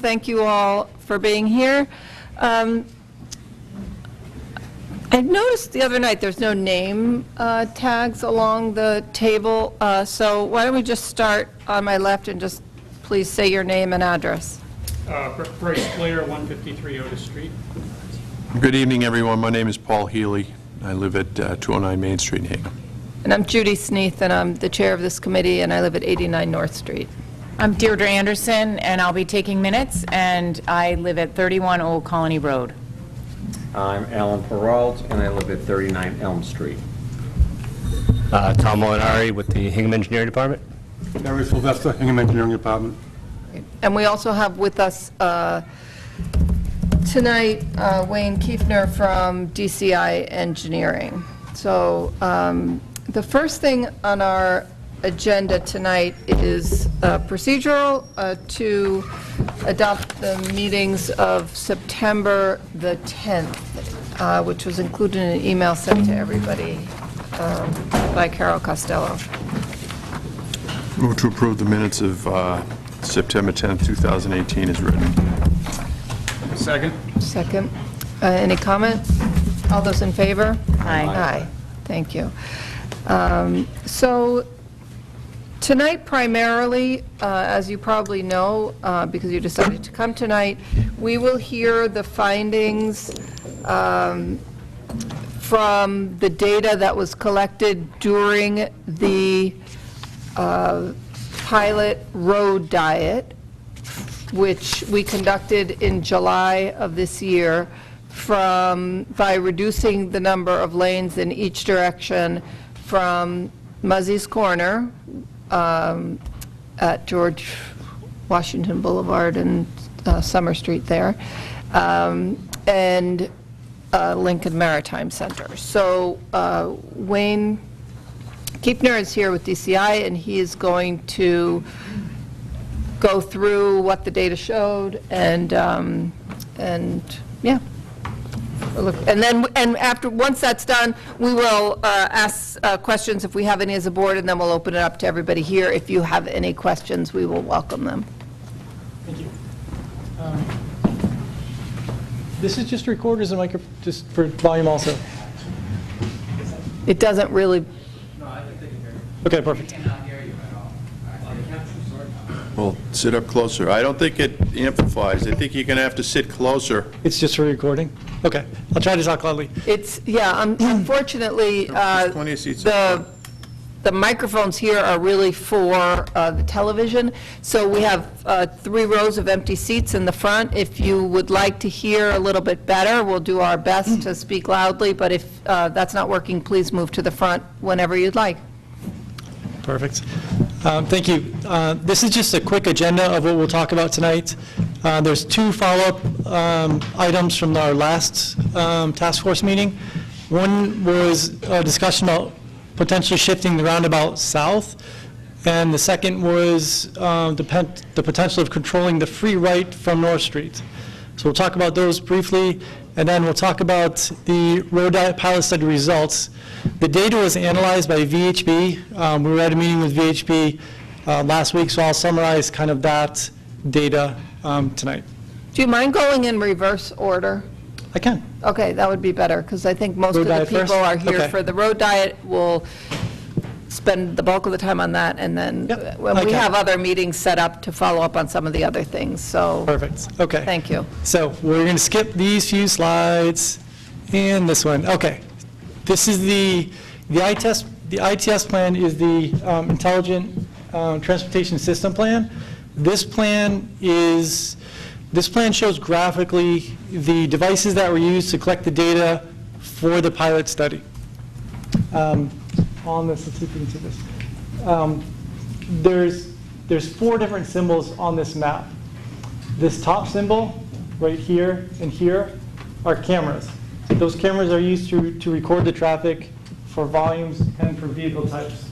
Thank you all for being here. I noticed the other night there's no name tags along the table, so why don't we just start on my left and just please say your name and address. Bryce Blair, 153 Otis Street. Good evening, everyone. My name is Paul Healy. I live at 209 Main Street in Hingham. And I'm Judy Sneath, and I'm the chair of this committee, and I live at 89 North Street. I'm Deirdre Anderson, and I'll be taking minutes, and I live at 31 Old Colony Road. I'm Alan Peralt, and I live at 39 Elm Street. Tom Molinari with the Hingham Engineering Department. Larry Sylvester, Hingham Engineering Department. And we also have with us tonight Wayne Kiefner from DCI Engineering. So the first thing on our agenda tonight is procedural to adopt the meetings of September the 10th, which was included in an email sent to everybody by Carol Costello. Move to approve the minutes of September 10th, 2018 as written. Second. Second. Any comment? All those in favor? Aye. Aye. Thank you. So tonight primarily, as you probably know, because you decided to come tonight, we will hear the findings from the data that was collected during the pilot road diet, which we conducted in July of this year by reducing the number of lanes in each direction from Muzzy's Corner at George Washington Boulevard and Summer Street there, and Lincoln Maritime Center. So Wayne Kiefner is here with DCI, and he is going to go through what the data showed, and yeah. And after, once that's done, we will ask questions if we have any as a board, and then we'll open it up to everybody here. If you have any questions, we will welcome them. Thank you. This is just record, is a microphone just for volume also? It doesn't really. Okay, perfect. Well, sit up closer. I don't think it amplifies. I think you're going to have to sit closer. It's just for recording? Okay, I'll try to talk loudly. It's, yeah, unfortunately, There's plenty of seats. the microphones here are really for the television. So we have 3 rows of empty seats in the front. If you would like to hear a little bit better, we'll do our best to speak loudly, but if that's not working, please move to the front whenever you'd like. Perfect. Thank you. This is just a quick agenda of what we'll talk about tonight. There's 2 follow-up items from our last task force meeting. One was a discussion about potentially shifting the roundabout south, and the second was the potential of controlling the free right from North Street. So we'll talk about those briefly, and then we'll talk about the road diet pilot study results. The data was analyzed by VHB. We were at a meeting with VHB last week, so I'll summarize kind of that data tonight. Do you mind going in reverse order? I can. Okay, that would be better, because I think most Road of the diet people first? are here Okay. for the road diet. We'll spend the bulk of the time on that, and then Yep, when we okay. have other meetings set up to follow up on some of the other things, so. Perfect. Okay. Thank you. So we're going to skip these few slides and this one. Okay. This is the ITS. The ITS plan is the Intelligent Transportation System Plan. This plan shows graphically the devices that were used to collect the data for the pilot study. On this, let's see if we can see this. There's 4 different symbols on this map. This top symbol right here and here are cameras. Those cameras are used to record the traffic for volumes and for vehicle types.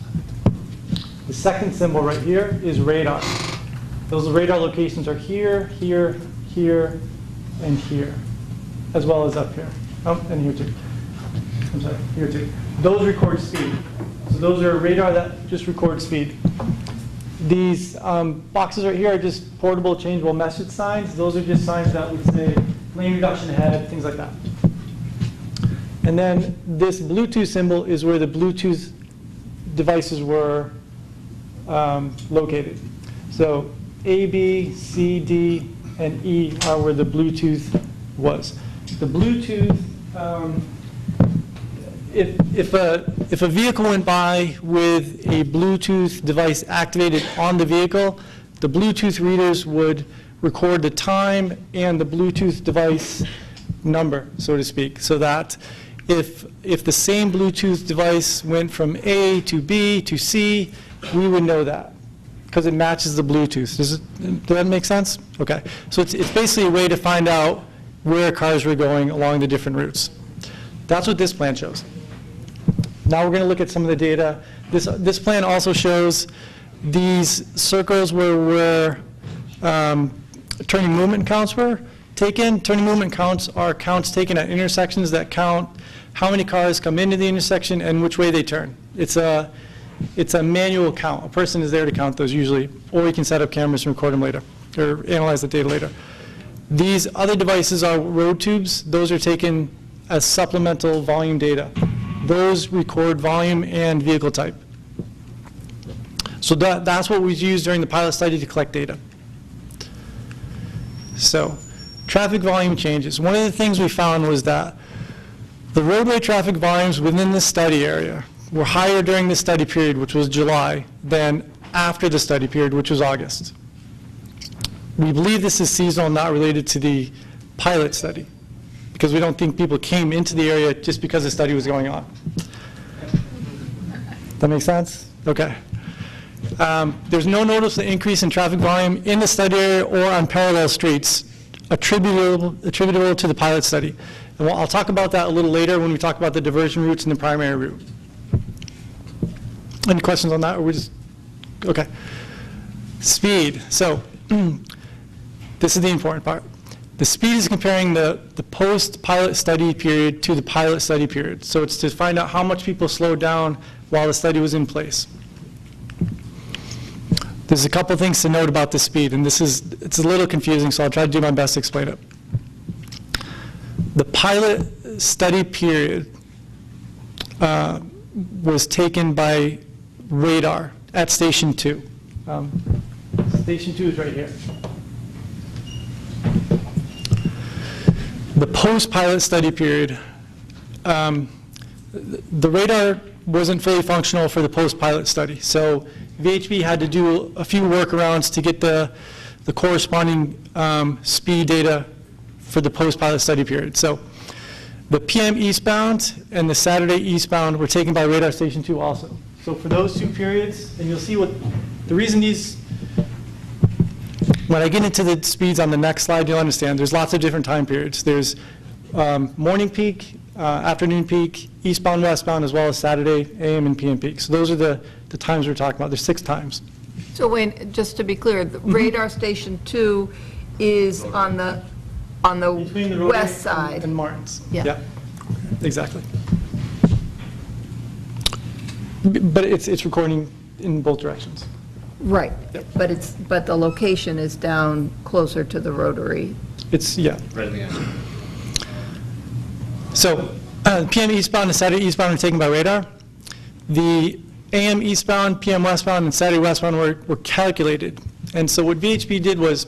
The second symbol right here is radar. Those radar locations are here, here, here, and here, as well as up here. Oh, and here too. I'm sorry, here too. Those record speed. So those are radar that just record speed. These boxes right here are just portable changeable message signs. Those are just signs that would say lane reduction ahead, things like that. And then this Bluetooth symbol is where the Bluetooth devices were located. So A, B, C, D, and E are where the Bluetooth was. The Bluetooth, if a vehicle went by with a Bluetooth device activated on the vehicle, the Bluetooth readers would record the time and the Bluetooth device number, so to speak, so that if the same Bluetooth device went from A to B to C, we would know that because it matches the Bluetooth. Does that make sense? Okay. So it's basically a way to find out where cars were going along the different routes. That's what this plan shows. Now we're going to look at some of the data. This plan also shows these circles where turning movement counts were taken. Turning movement counts are counts taken at intersections that count how many cars come into the intersection and which way they turn. It's a manual count. A person is there to count those usually, or you can set up cameras and record them later, or analyze the data later. These other devices are road tubes. Those are taken as supplemental volume data. Those record volume and vehicle type. So that's what we used during the pilot study to collect data. So traffic volume changes. One of the things we found was that the roadway traffic volumes within the study area were higher during the study period, which was July, than after the study period, which was August. We believe this is seasonal, not related to the pilot study, because we don't think people came into the area just because the study was going on. That make sense? Okay. There's no noticeable increase in traffic volume in the study area or on parallel streets attributable to the pilot study. And I'll talk about that a little later when we talk about the diversion routes and the primary route. Any questions on that, or we just, okay. Speed. So this is the important part. The speed is comparing the post-pilot study period to the pilot study period. So it's to find out how much people slowed down while the study was in place. There's a couple things to note about the speed, and it's a little confusing, so I'll try to do my best to explain it. The pilot study period was taken by radar at Station 2. Station 2 is right here. The post-pilot study period, the radar wasn't fully functional for the post-pilot study. So VHB had to do a few workarounds to get the corresponding speed data for the post-pilot study period. So the PM eastbound and the Saturday eastbound were taken by radar Station 2 also. So for those two periods, and you'll see what the reason these, when I get into the speeds on the next slide, you'll understand there's lots of different time periods. There's morning peak, afternoon peak, eastbound, westbound, as well as Saturday AM and PM peak. So those are the times we're talking about. There's 6 times. So Wayne, just to be clear, the radar station 2 is on the Between the roadway west side. and Martin's. Yeah. Exactly. But it's recording in both directions. Right, Yep. but the location is down closer to the rotary. Yeah. Right at the end. So PM eastbound and Saturday eastbound are taken by radar. The AM eastbound, PM westbound, and Saturday westbound were calculated. And so what VHB did was,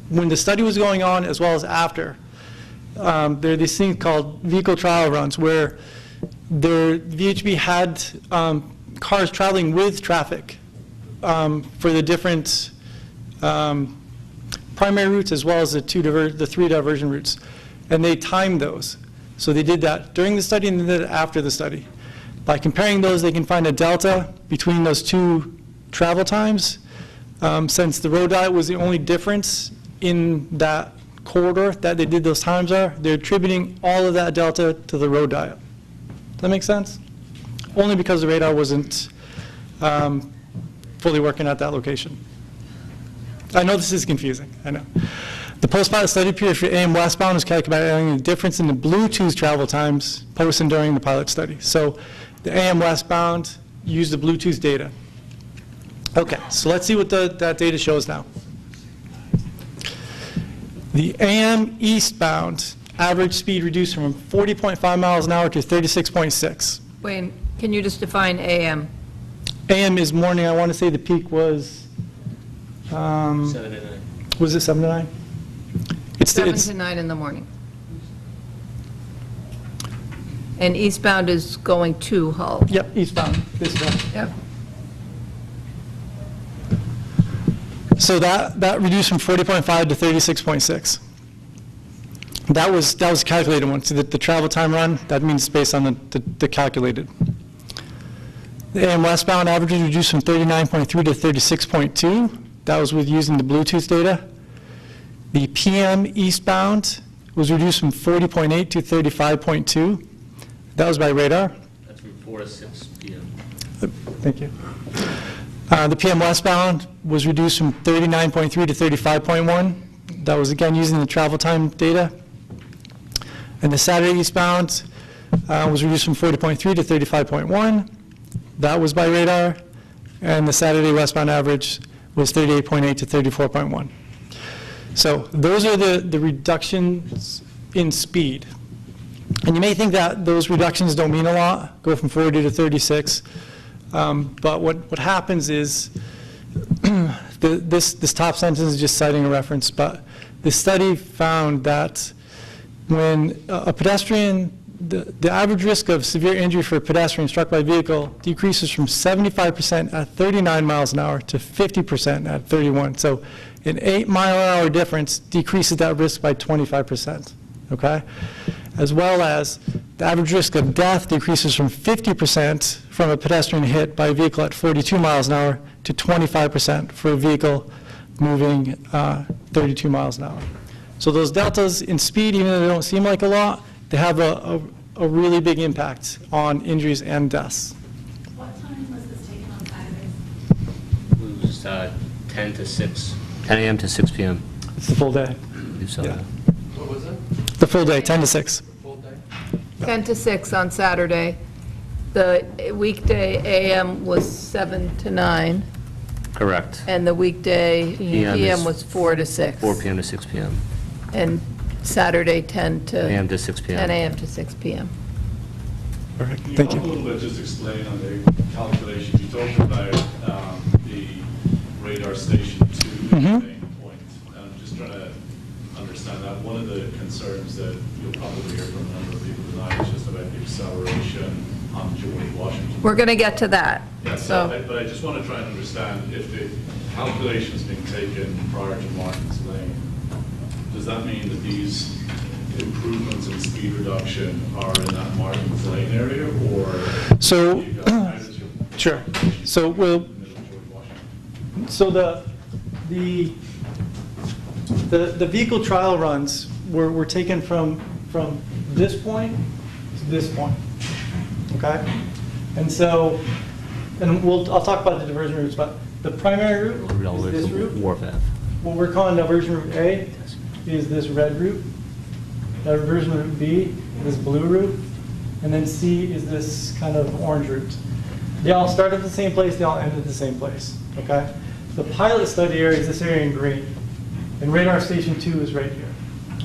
when the study was going on as well as after, there are these things called vehicle trial runs where VHB had cars traveling with traffic for the different primary routes as well as the 3 diversion routes. And they timed those. So they did that during the study and then did it after the study. By comparing those, they can find a delta between those 2 travel times. Since the road diet was the only difference in that corridor that they did those times are, they're attributing all of that delta to the road diet. Does that make sense? Only because the radar wasn't fully working at that location. I know this is confusing, I know. The post-pilot study period for AM westbound is calculating the difference in the Bluetooth travel times post and during the pilot study. So the AM westbound used the Bluetooth data. Okay, so let's see what that data shows now. The AM eastbound average speed reduced from 40.5 miles an hour to 36.6. Wayne, can you just define AM? AM is morning, I want to say the peak was, 7 to 9. was it 7 to 9? It's 7 to 9 in the morning. And eastbound is going to Hull. Yep, eastbound, this way. Yep. So that reduced from 40.5 to 36.6. That was calculated one. So the travel time run, that means based on the calculated. The AM westbound averages reduced from 39.3 to 36.2. That was with using the Bluetooth data. The PM eastbound was reduced from 40.8 to 35.2. That was by radar. That's from 4 to 6 p.m. Thank you. The PM westbound was reduced from 39.3 to 35.1. That was again using the travel time data. And the Saturday eastbound was reduced from 40.3 to 35.1. That was by radar. And the Saturday westbound average was 38.8 to 34.1. So those are the reductions in speed. And you may think that those reductions don't mean a lot, go from 40 to 36. But what happens is, this top sentence is just citing a reference, but the study found that when a pedestrian, the average risk of severe injury for a pedestrian struck by a vehicle decreases from 75% at 39 miles an hour to 50% at 31. So an 8-mile-an-hour difference decreases that risk by 25%, okay? As well as the average risk of death decreases from 50% from a pedestrian hit by a vehicle at 42 miles an hour to 25% for a vehicle moving 32 miles an hour. So those deltas in speed, even though they don't seem like a lot, they have a really big impact on injuries and deaths. What time was this taken on Saturdays? It was 10 to 6, 10 a.m. to 6 p.m. It's the full day. I believe so. Yeah. The full day, 10 to 6. 10 to 6 on Saturday. The weekday AM was 7 to 9, Correct. and the weekday PM PM is was 4 to 6. 4 p.m. to 6 p.m. And Saturday, 10 to... a.m. to 6 p.m. 10 a.m. to 6 p.m. Perfect, Can you thank talk a you. little bit, just explain on the calculation, you talked about the radar station 2 main point. I'm just trying to understand that. One of the concerns that you'll probably hear from a number of people tonight is just about the acceleration on George Washington. We're going to get to that. Yeah, So, but I just want to try and understand if the calculation's being taken prior to Martin's Lane, does that mean that these improvements in speed reduction are in that Martin's Lane area, or? So, you guys- how does your sure. So we'll, in the middle of George Washington? so the vehicle trial runs were taken from this point to this point, okay? And so, I'll talk about the diversion routes, but the primary route All the is way this to route. Wharf Ave. What we're calling diversion route A is this red route. Diversion route B, this blue route. And then C is this kind of orange route. They all start at the same place, they all end at the same place, okay? The pilot study area is this area in green. And radar station 2 is right here,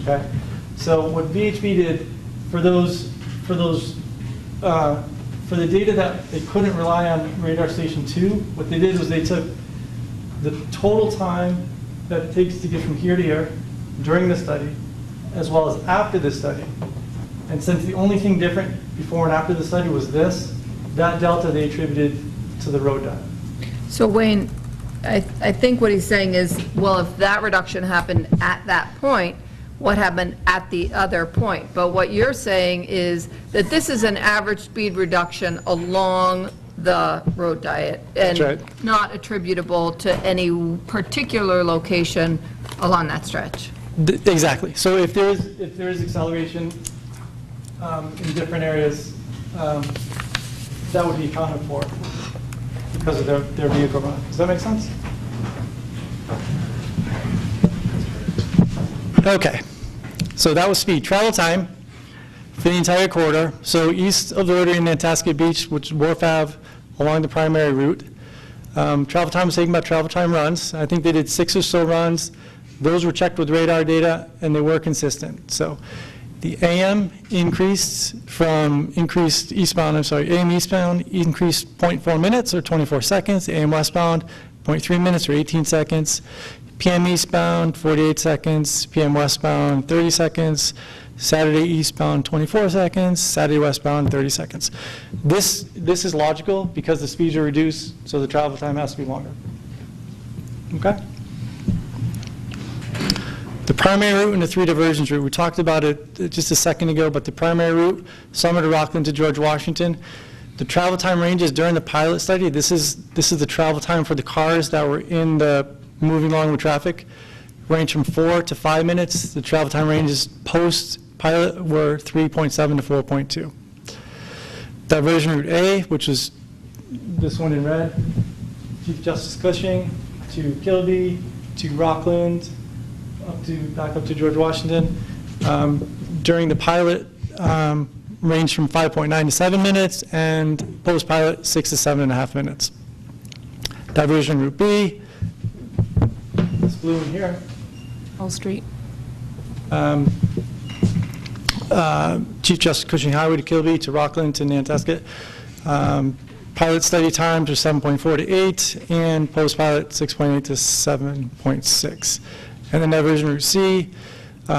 okay? So what VHB did for the data that they couldn't rely on radar station 2, what they did was they took the total time that it takes to get from here to here during the study, as well as after the study. And since the only thing different before and after the study was this, that delta they attributed to the road diet. so Wayne, I think what he's saying is, well, if that reduction happened at that point, what happened at the other point? But what you're saying is that this is an average speed reduction along the road diet That's and right. not attributable to any particular location along that stretch. Exactly. So if there is acceleration in different areas, that would be accounted for because of their vehicle run. Does that make sense? Okay. So that was speed. Travel time for the entire corridor. So east of the Rotary and Nantasket Beach, which is Wharf Ave, along the primary route, Travel time was taken by travel time runs. I think they did 6 or so runs. Those were checked with radar data, and they were consistent. So the AM increased AM eastbound increased 0.4 minutes or 24 seconds, AM westbound 0.3 minutes or 18 seconds, PM eastbound 48 seconds, PM westbound 30 seconds, Saturday eastbound 24 seconds, Saturday westbound 30 seconds. This is logical because the speeds are reduced, so the travel time has to be longer. Okay? The primary route and the 3 diversions route, we talked about it just a second ago, but the primary route, Summer to Rockland to George Washington, the travel time ranges during the pilot study, this is the travel time for the cars that were in the moving along with traffic, range from 4 to 5 minutes. The travel time ranges post-pilot were 3.7 to 4.2. Diversion route A, which was this one in red, Chief Justice Cushing to Kilby to Rockland, back up to George Washington. During the pilot, ranged from 5.9 to 7 minutes, and post-pilot, 6 to 7.5 minutes. Diversion route B, this blue in here. Whole Street. Chief Justice Cushing Highway to Kilby to Rockland to Nantasket. Pilot study times are 7.4 to 8, and post-pilot 6.8 to 7.6. And then diversion route C,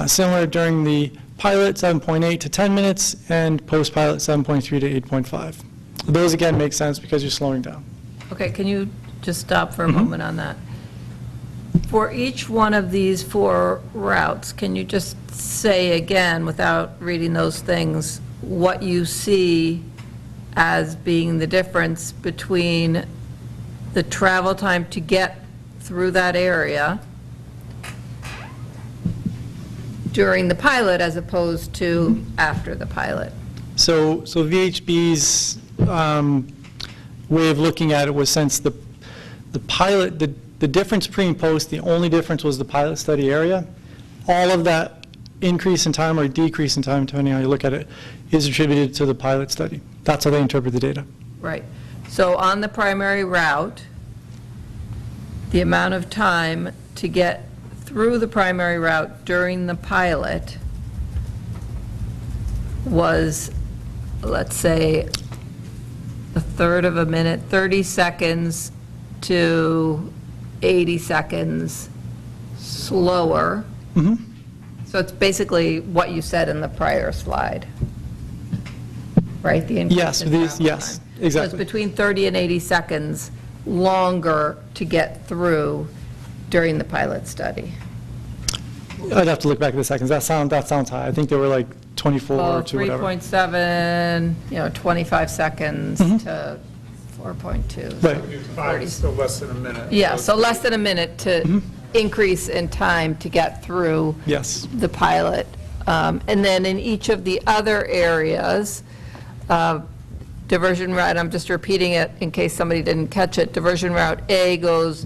similar during the pilot, 7.8 to 10 minutes, and post-pilot 7.3 to 8.5. Those again make sense because you're slowing down. Okay, can you just stop for a moment on that? For each one of these 4 routes, can you just say again, without reading those things, what you see as being the difference between the travel time to get through that area during the pilot as opposed to after the pilot? So VHB's way of looking at it was, since the pilot, the difference pre and post, the only difference was the pilot study area. All of that increase in time or decrease in time, depending on how you look at it, is attributed to the pilot study. That's how they interpret the data. Right. So on the primary route, the amount of time to get through the primary route during the pilot was, let's say, a third of a minute, 30 seconds to 80 seconds slower. So it's basically what you said in the prior slide, right? The increase Yes, in these, travel yes, time. exactly. So it's between 30 and 80 seconds longer to get through during the pilot study. I'd have to look back at the seconds. That sounds high. I think they were like 24 Well, to whatever. 3.7, 25 seconds to 4.2. Right. 5 is still less than a minute. Yeah, so less than a minute to increase in time to get through Yes. the pilot. And then in each of the other areas, diversion route, I'm just repeating it in case somebody didn't catch it, diversion route A goes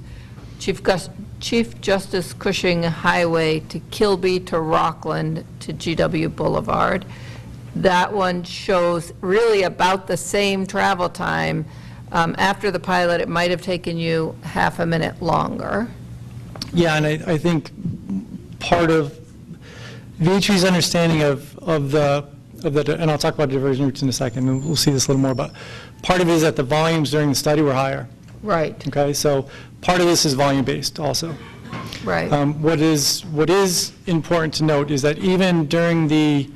Chief Justice Cushing Highway to Kilby to Rockland to GW Boulevard. That one shows really about the same travel time. After the pilot, it might have taken you half a minute longer. Yeah, and I think part of VHB's understanding of the, and I'll talk about diversion routes in a second, and we'll see this a little more, but part of it is that the volumes during the study were higher. Right, Okay, so part of this is volume-based also. right. What is important to note is that even during the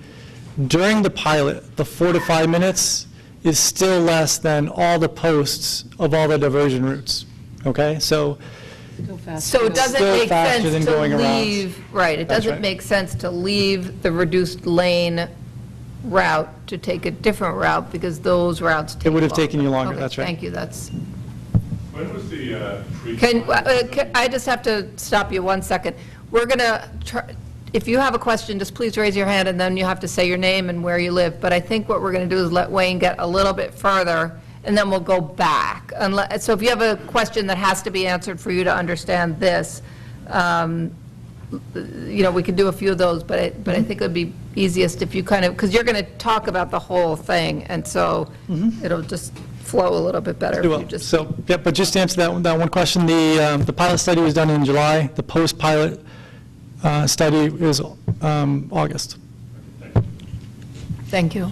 pilot, the 4 to 5 minutes is still less than all the posts of all the diversion routes. Okay, so So it doesn't Still make faster sense than to going around. leave, right, it That's doesn't right. make sense to leave the reduced lane route to take a different route because those routes take would have taken you longer, Okay, that's right. Thank you, that's, When was the I just have to stop you 1 second. We're going to, if you have a question, just please raise your hand, and then you have to say your name and where you live. But I think what we're going to do is let Wayne get a little bit further, and then we'll go back. So if you have a question that has to be answered for you to understand this, we could do a few of those, but I think it would be easiest if you kind of, because you're going to talk about the whole thing, and so it'll just flow a little bit better if you Well, just. so, yeah, but just to answer that one question, the pilot study was done in July. The post-pilot study is August. Thank you.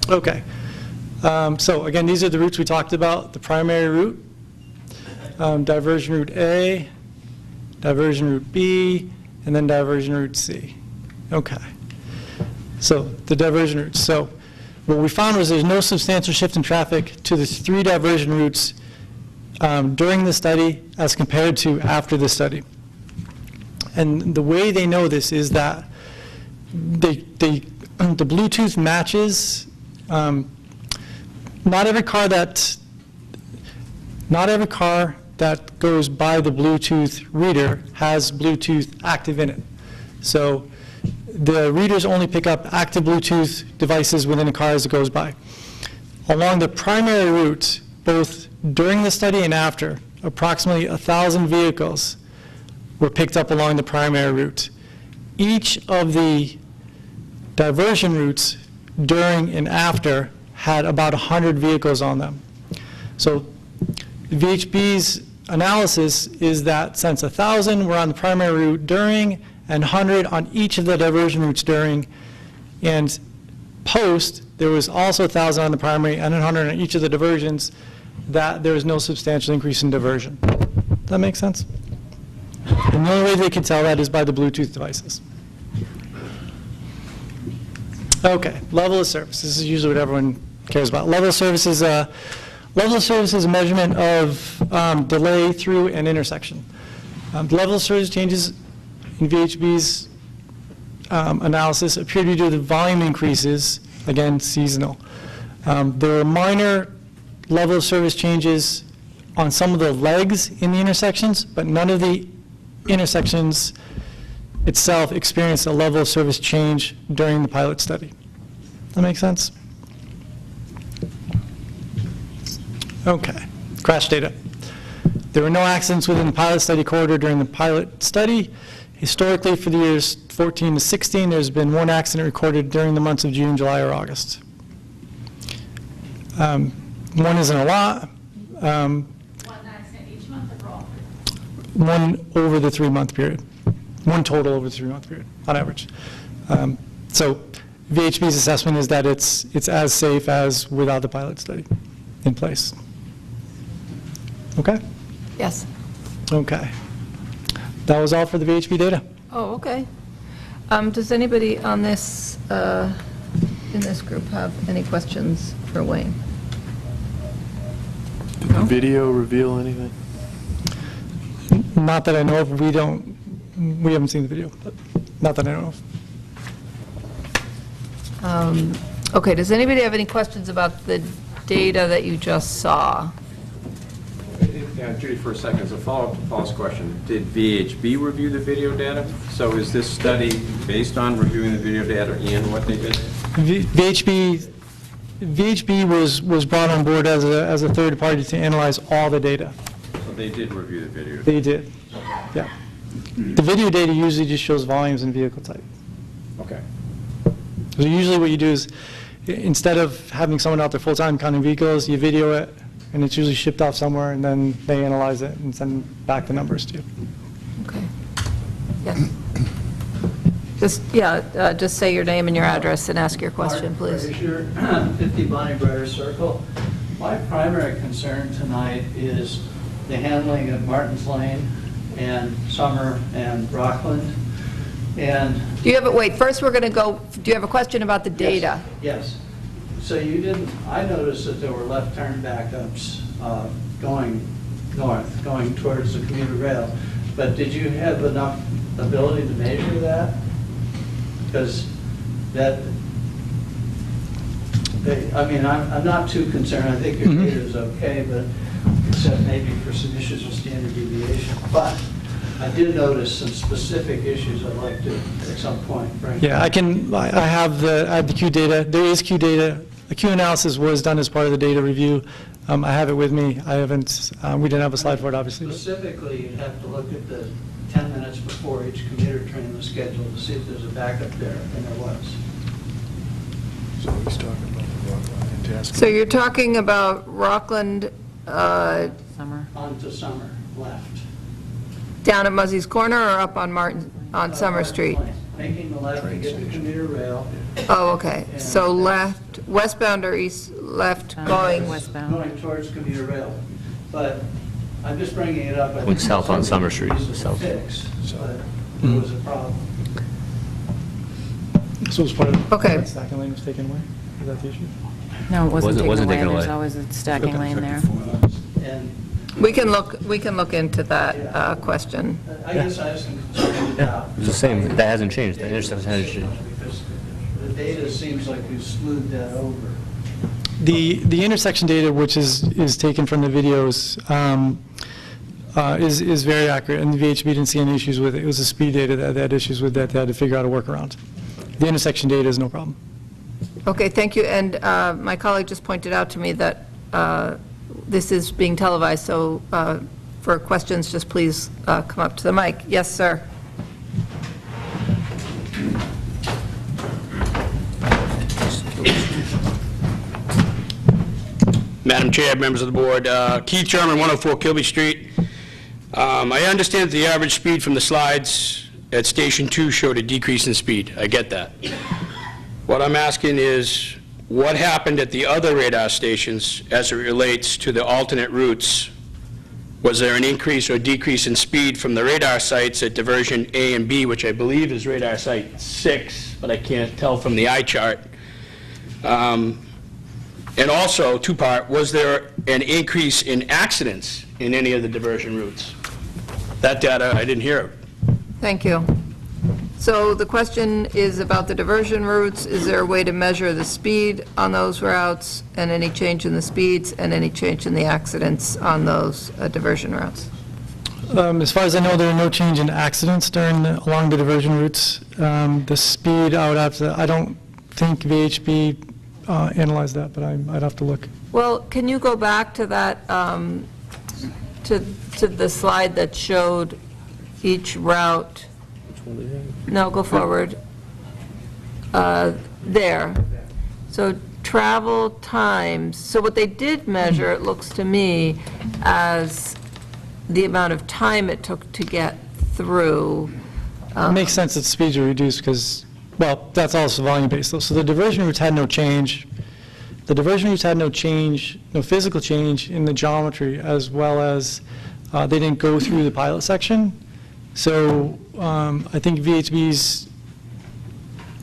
Okay. So again, these are the routes we talked about. The primary route, diversion route A, diversion route B, and then diversion route C. Okay. So the diversion routes. So what we found was there's no substantial shift in traffic to the 3 diversion routes during the study as compared to after the study. And the way they know this is that the Bluetooth matches. Not every car that goes by the Bluetooth reader has Bluetooth active in it. So the readers only pick up active Bluetooth devices within a car as it goes by. Along the primary route, both during the study and after, approximately 1,000 vehicles were picked up along the primary route. Each of the diversion routes during and after had about 100 vehicles on them. So VHB's analysis is that since 1,000 were on the primary route during and 100 on each of the diversion routes during, and post, there was also 1,000 on the primary and 100 on each of the diversions, that there was no substantial increase in diversion. Does that make sense? And the only way they can tell that is by the Bluetooth devices. Okay, level of service. This is usually what everyone cares about. Level of service is a measurement of delay through an intersection. The level of service changes in VHB's analysis appear to be due to volume increases, again, seasonal. There are minor level of service changes on some of the legs in the intersections, but none of the intersections itself experienced a level of service change during the pilot study. That make sense? Okay, crash data. There were no accidents within the pilot study corridor during the pilot study. Historically, for the years 14 to 16, there's been 1 accident recorded during the months of June, July, or August. 1 isn't a lot. 1 accident each month or all? 1 over the 3-month period. 1 total over the 3-month period, on average. So VHB's assessment is that it's as safe as without the pilot study in place. Okay? Yes. Okay. That was all for the VHB data. Oh, okay. Does anybody on this, in this group have any questions for Wayne? Did the video reveal anything? Not that I know of. We haven't seen the video, but not that I know of. Okay, does anybody have any questions about the data that you just saw? Yeah, Judy, for a second, as a follow-up to Paul's question, did VHB review the video data? So is this study based on reviewing the video data and what they did? VHB was brought on board as a third party to analyze all the data. So they did review the video. They did, yeah. The video data usually just shows volumes and vehicle type. Okay. So usually what you do is, instead of having someone out there full-time counting vehicles, you video it, and it's usually shipped off somewhere, and then they analyze it and send back the numbers to you. Okay. Yes. Just say your name and your address and ask your question, please. Frazier, 50 Bonnie Brighter Circle. My primary concern tonight is the handling of Martins Lane and Summer and Rockland. And Do you have, wait, first we're going to go, do you have a question about the data? Yes. So you didn't, I noticed that there were left turn backups going north, going towards the commuter rail. But did you have enough ability to measure that? Because that, I'm not too concerned. I think your data is okay, but except maybe for some issues with standard deviation. But I did notice some specific issues I'd like to, at some point, bring. Yeah, I have the Q data. There is Q data. The Q analysis was done as part of the data review. I have it with me. I haven't, we didn't have a slide for it, obviously. Specifically, you'd have to look at the 10 minutes before each commuter train was scheduled to see if there's a backup there, and there was. So you're talking about Rockland Summer. onto Summer, left. down at Muzzy's Corner or up on Summer Street? Making the left to get to commuter rail. Oh, okay. So left, westbound or left going? Westbound. Going towards commuter rail. But I'm just bringing it up. I Went think south on it's Summer something Street, easy to south. fix, but it was a problem. So was part of Okay. that stacking lane was taken away? Is that the issue? No, it wasn't Wasn't taken taken away. There's away. always a stacking lane there. And We can look into that question. I guess I was concerned about. It's the same, that hasn't changed, the intersection hasn't changed. Because the data seems like we've smoothed that over. The intersection data, which is taken from the videos, is very accurate, and the VHB didn't see any issues with it. It was the speed data that they had issues with that they had to figure out a workaround. The intersection data is no problem. Okay, thank you. And my colleague just pointed out to me that this is being televised, so for questions, just please come up to the mic. Yes, sir. Madam Chair, members of the board, Keith Sherman, 104 Kilby Street. I understand that the average speed from the slides at Station 2 showed a decrease in speed. I get that. What I'm asking is, what happened at the other radar stations as it relates to the alternate routes? Was there an increase or decrease in speed from the radar sites at diversion A and B, which I believe is radar site 6, but I can't tell from the eye chart? And also, two-part, was there an increase in accidents in any of the diversion routes? That data, I didn't hear. Thank you. So the question is about the diversion routes. Is there a way to measure the speed on those routes, and any change in the speeds, and any change in the accidents on those diversion routes? As far as I know, there are no change in accidents along the diversion routes. The speed, I don't think VHB analyzed that, but I'd have to look. Well, can you go back to that, to the slide that showed each route? No, go forward. There. So travel times, so what they did measure, it looks to me, as the amount of time it took to get through. It makes sense that speeds are reduced because, well, that's also volume-based, though. So the diversion routes had no change. The diversion routes had no change, no physical change in the geometry, as well as they didn't go through the pilot section. So I think VHB's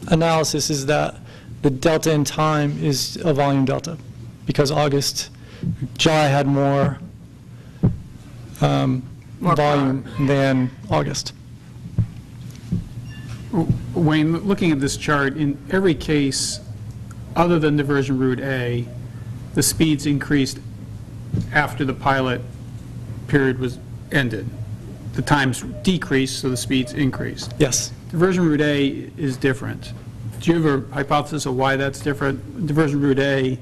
analysis is that the delta in time is a volume delta, because July had more volume than August. Wayne, looking at this chart, in every case, other than diversion route A, the speeds increased after the pilot period was ended. The times decreased, so the speeds increased. Yes. Diversion route A is different. Do you have a hypothesis of why that's different? Diversion route A,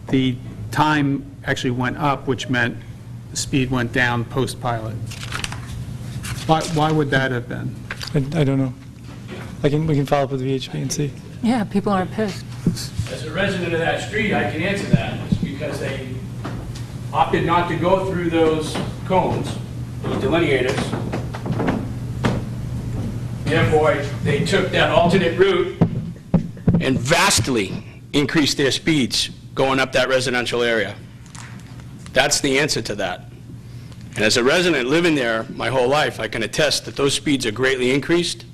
the time actually went up, which meant the speed went down post-pilot. Why would that have been? I don't know. We can follow up with VHB and see. Yeah, people aren't pissed. As a resident of that street, I can answer that. It's because they opted not to go through those cones, those delineators. Therefore, they took that alternate route and vastly increased their speeds going up that residential area. That's the answer to that. And as a resident living there my whole life, I can attest that those speeds are greatly increased,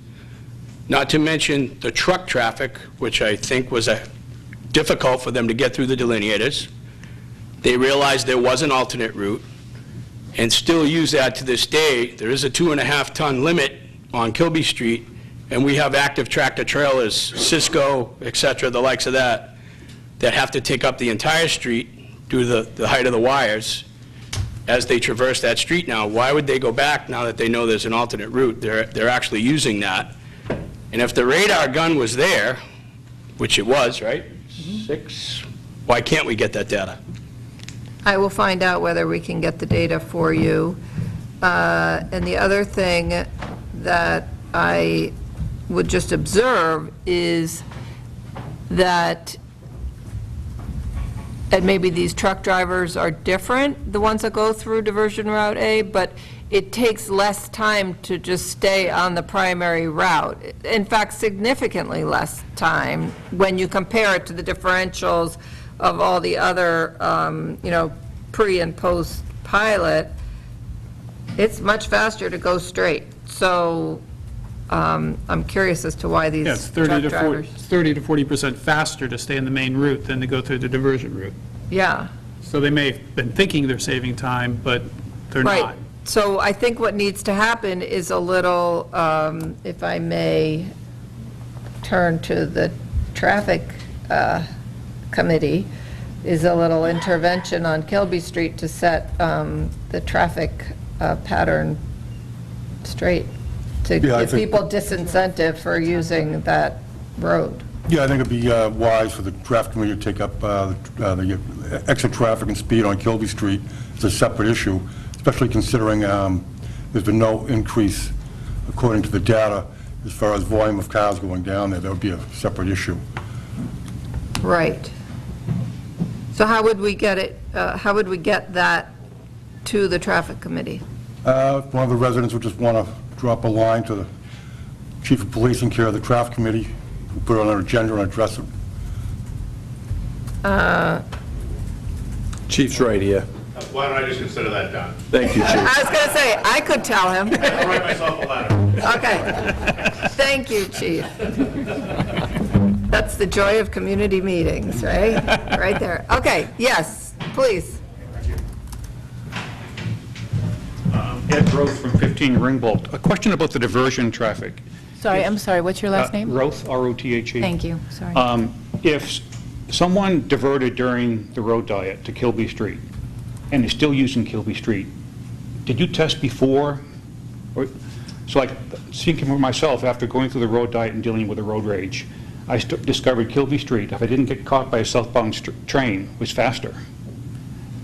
not to mention the truck traffic, which I think was difficult for them to get through the delineators. They realized there was an alternate route and still use that to this day. There is a 2.5-ton limit on Kilby Street, and we have active tractor trailers, Cisco, et cetera, the likes of that have to take up the entire street due to the height of the wires as they traverse that street now. Why would they go back now that they know there's an alternate route? They're actually using that. And if the radar gun was there, which it was, right? 6, why can't we get that data? I will find out whether we can get the data for you. And the other thing that I would just observe is that and maybe these truck drivers are different, the ones that go through Diversion Route A, but it takes less time to just stay on the primary route. In fact, significantly less time when you compare it to the differentials of all the other, pre and post pilot. It's much faster to go straight. So I'm curious as to why these Yeah, it's truck 30 to drivers. 40% faster to stay in the main route than to go through the diversion route. Yeah. So they may have been thinking they're saving time, but they're Right. not. So I think what needs to happen is a little, if I may turn to the traffic committee, is a little intervention on Kilby Street to set the traffic pattern straight, to Yeah, I give think- people disincentive for using that road. Yeah, I think it'd be wise for the traffic committee to take up the extra traffic and speed on Kilby Street as a separate issue, especially considering there's been no increase, according to the data, as far as volume of cars going down there. That would be a separate issue. Right. So how would we get it, how would we get that to the traffic committee? If one of the residents would just want to drop a line to the chief of police in care of the traffic committee, put it on an agenda and address it. Chief's right here. Why don't I just consider that done? Thank you, Chief. I was going to say, I could tell him. I'll write myself a letter. Okay. Thank you, Chief. That's the joy of community meetings, right? Right there. Okay, yes, please. Ed Roth from 15 Ringbolt. A question about the diversion traffic. Sorry, I'm sorry, what's your last name? Roth, R-O-T-H-E. Thank you, sorry. If someone diverted during the road diet to Kilby Street and is still using Kilby Street, did you test before? Or, so like, speaking for myself, after going through the road diet and dealing with the road rage, I discovered Kilby Street, if I didn't get caught by a southbound train, was faster.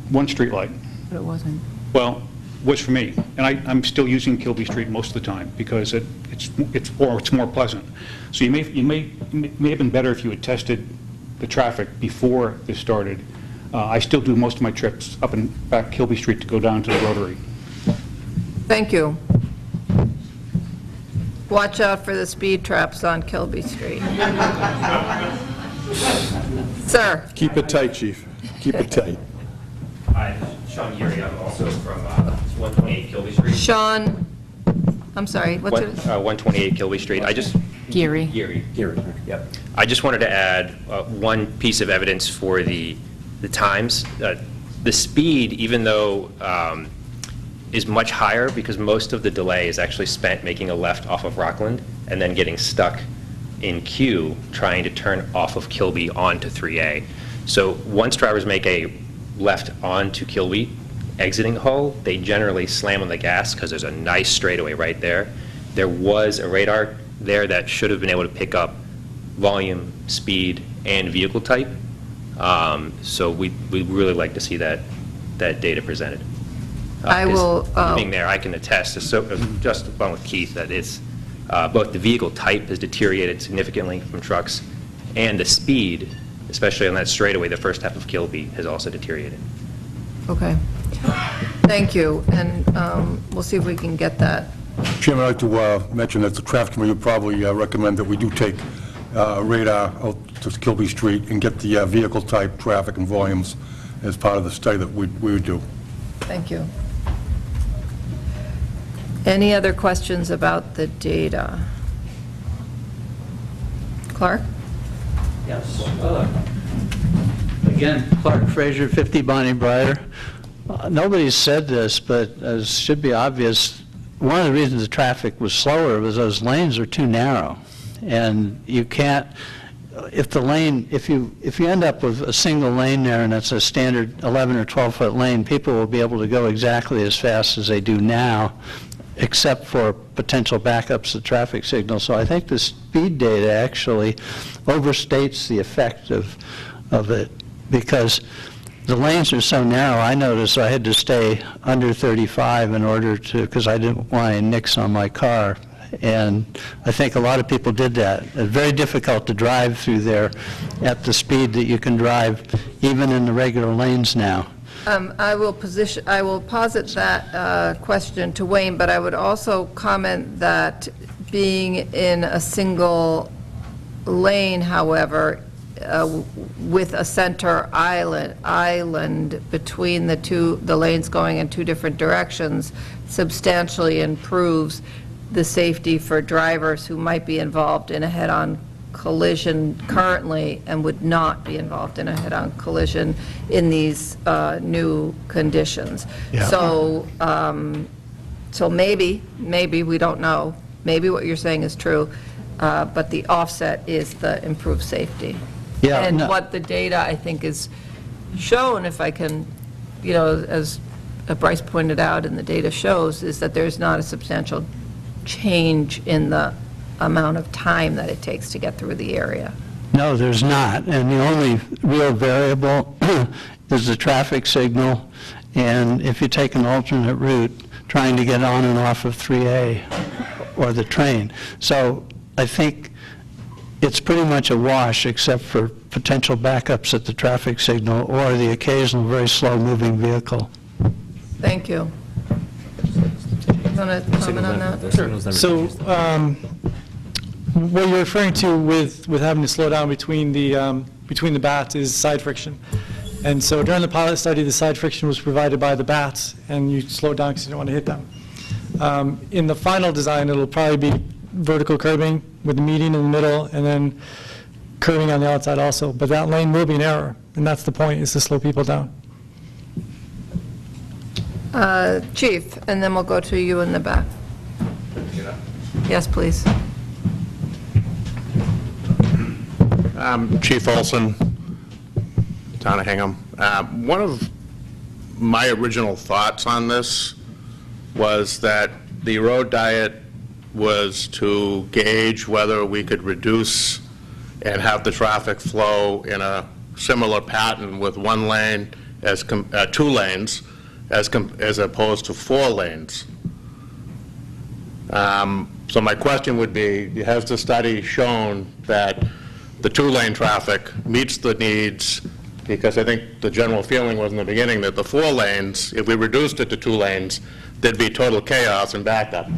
One street light. But it wasn't. Well, was for me, and I'm still using Kilby Street most of the time because it's more pleasant. So you may have been better if you had tested the traffic before this started. I still do most of my trips up and back Kilby Street to go down to the Rotary. Thank you. Watch out for the speed traps on Kilby Street. Sir. Keep it tight, Chief. Keep it tight. Hi, Sean Geary, I'm also from 128 Kilby Street. Sean, I'm sorry, what's your? 128 Kilby Street. Geary. Geary, yep. I just wanted to add one piece of evidence for the times. The speed, even though is much higher because most of the delay is actually spent making a left off of Rockland and then getting stuck in queue trying to turn off of Kilby onto 3A. So once drivers make a left onto Kilby, exiting Hull, they generally slam on the gas because there's a nice straightaway right there. There was a radar there that should have been able to pick up volume, speed, and vehicle type. So we'd really like to see that data presented. I will. Being there, I can attest, just along with Keith, that it's both the vehicle type has deteriorated significantly from trucks, and the speed, especially on that straightaway, the first half of Kilby, has also deteriorated. Okay. Thank you, and we'll see if we can get that. Chairman, I'd like to mention that the traffic committee would probably recommend that we do take radar out to Kilby Street and get the vehicle type, traffic, and volumes as part of the study that we would do. Thank you. Any other questions about the data? Clark? Yes. Again, Clark Fraser, 50 Bonnie Briar. Nobody's said this, but as should be obvious, one of the reasons the traffic was slower was those lanes are too narrow. And you can't, if the lane, if you end up with a single lane there and it's a standard 11 or 12-foot lane, people will be able to go exactly as fast as they do now, except for potential backups of traffic signals. So I think the speed data actually overstates the effect of it, because the lanes are so narrow. I noticed I had to stay under 35 in order to, because I didn't want any nicks on my car. And I think a lot of people did that. It's very difficult to drive through there at the speed that you can drive even in the regular lanes now. I will posit that question to Wayne, but I would also comment that being in a single lane, however, with a center island between the lanes going in two different directions, substantially improves the safety for drivers who might be involved in a head-on collision currently and would not be involved in a head-on collision in these new conditions. Yeah. So, so maybe, we don't know, maybe what you're saying is true, but the offset is the improved safety. Yeah, And no. what the data, I think, is shown, if I can, as Bryce pointed out and the data shows, is that there's not a substantial change in the amount of time that it takes to get through the area. No, there's not, and the only real variable is the traffic signal, and if you take an alternate route, trying to get on and off of 3A or the train. So I think it's pretty much a wash, except for potential backups at the traffic signal or the occasional very slow-moving vehicle. Thank you. You want to comment on that? Sure. So what you're referring to with having to slow down between the bats is side friction. And so during the pilot study, the side friction was provided by the bats, and you slow down because you don't want to hit them. In the final design, it'll probably be vertical curbing with the median in the middle, and then curving on the outside also. But that lane will be narrower, and that's the point, is to slow people down. Chief, and then we'll go to you in the back. Yes, please. Chief Olson, Town of Hingham. One of my original thoughts on this was that the road diet was to gauge whether we could reduce and have the traffic flow in a similar pattern with one lane as 2 lanes as opposed to 4 lanes. So my question would be, has the study shown that the 2-lane traffic meets the needs? Because I think the general feeling was in the beginning that the 4 lanes, if we reduced it to 2 lanes, there'd be total chaos and backup.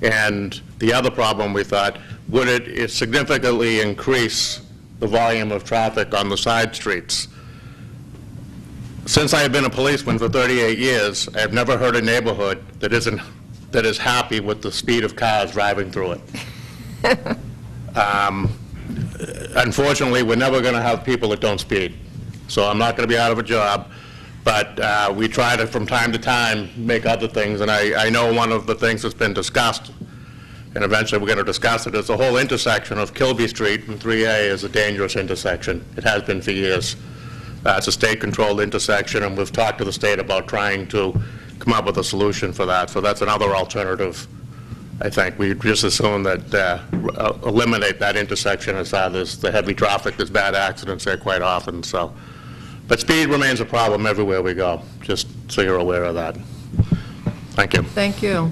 And the other problem we thought, would it significantly increase the volume of traffic on the side streets? Since I have been a policeman for 38 years, I have never heard a neighborhood that is happy with the speed of cars driving through it. Unfortunately, we're never going to have people that don't speed. So I'm not going to be out of a job, but we try to, from time to time, make other things. And I know one of the things that's been discussed, and eventually we're going to discuss it, is the whole intersection of Kilby Street and 3A is a dangerous intersection. It has been for years. It's a state-controlled intersection, and we've talked to the state about trying to come up with a solution for that. So that's another alternative. I think we just assume that eliminate that intersection as there's the heavy traffic, there's bad accidents there quite often. So, but speed remains a problem everywhere we go, just so you're aware of that. Thank you. Thank you.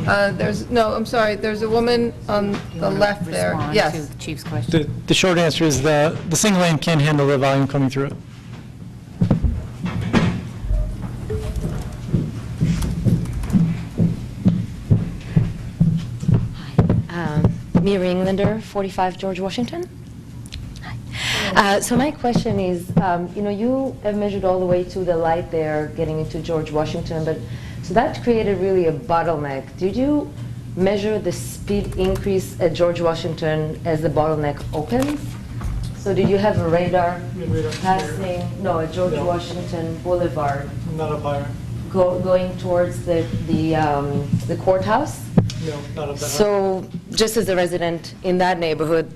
I'm sorry, there's a woman on the left there. Respond Yes. to the Chief's question. The short answer is the single lane can't handle the volume coming through it. Mary Englander, 45 George Washington. Hi. So my question is, you have measured all the way to the light there, getting into George Washington, but so that created really a bottleneck. Did you measure the speed increase at George Washington as the bottleneck opens? So did you have a radar passing? No, at George Washington Boulevard. Not up higher. Going towards the courthouse? No, not up that high. So, just as a resident in that neighborhood,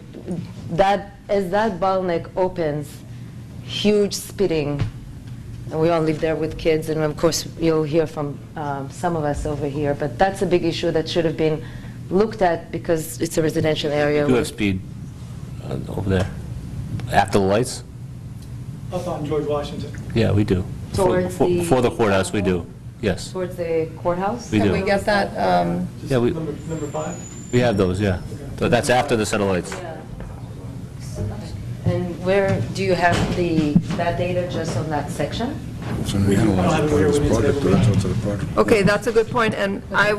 as that bottleneck opens, huge speeding, and we all live there with kids, and of course you'll hear from some of us over here, but that's a big issue that should have been looked at because it's a residential area. We do have speed over there. After the lights? Up on George Washington. Yeah, we do. Towards the- Before the courthouse, we do. Yes. Towards the courthouse? We do. Can we get that? Yeah, Number 5? we have those, yeah. So that's after the set of lights. And Where do you have that data just on that section? We analyze it part of this project, but that's outside the project. Okay, that's a good point, and I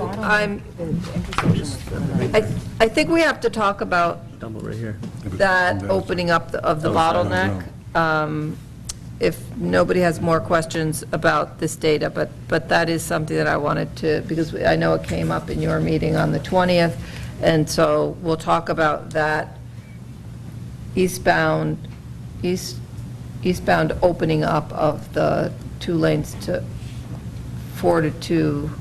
think we have to talk about that opening up of the bottleneck. If nobody has more questions about this data, but that is something that I wanted to, because I know it came up in your meeting on the 20th, and so we'll talk about that eastbound opening up of the 2 lanes to 4 to 2,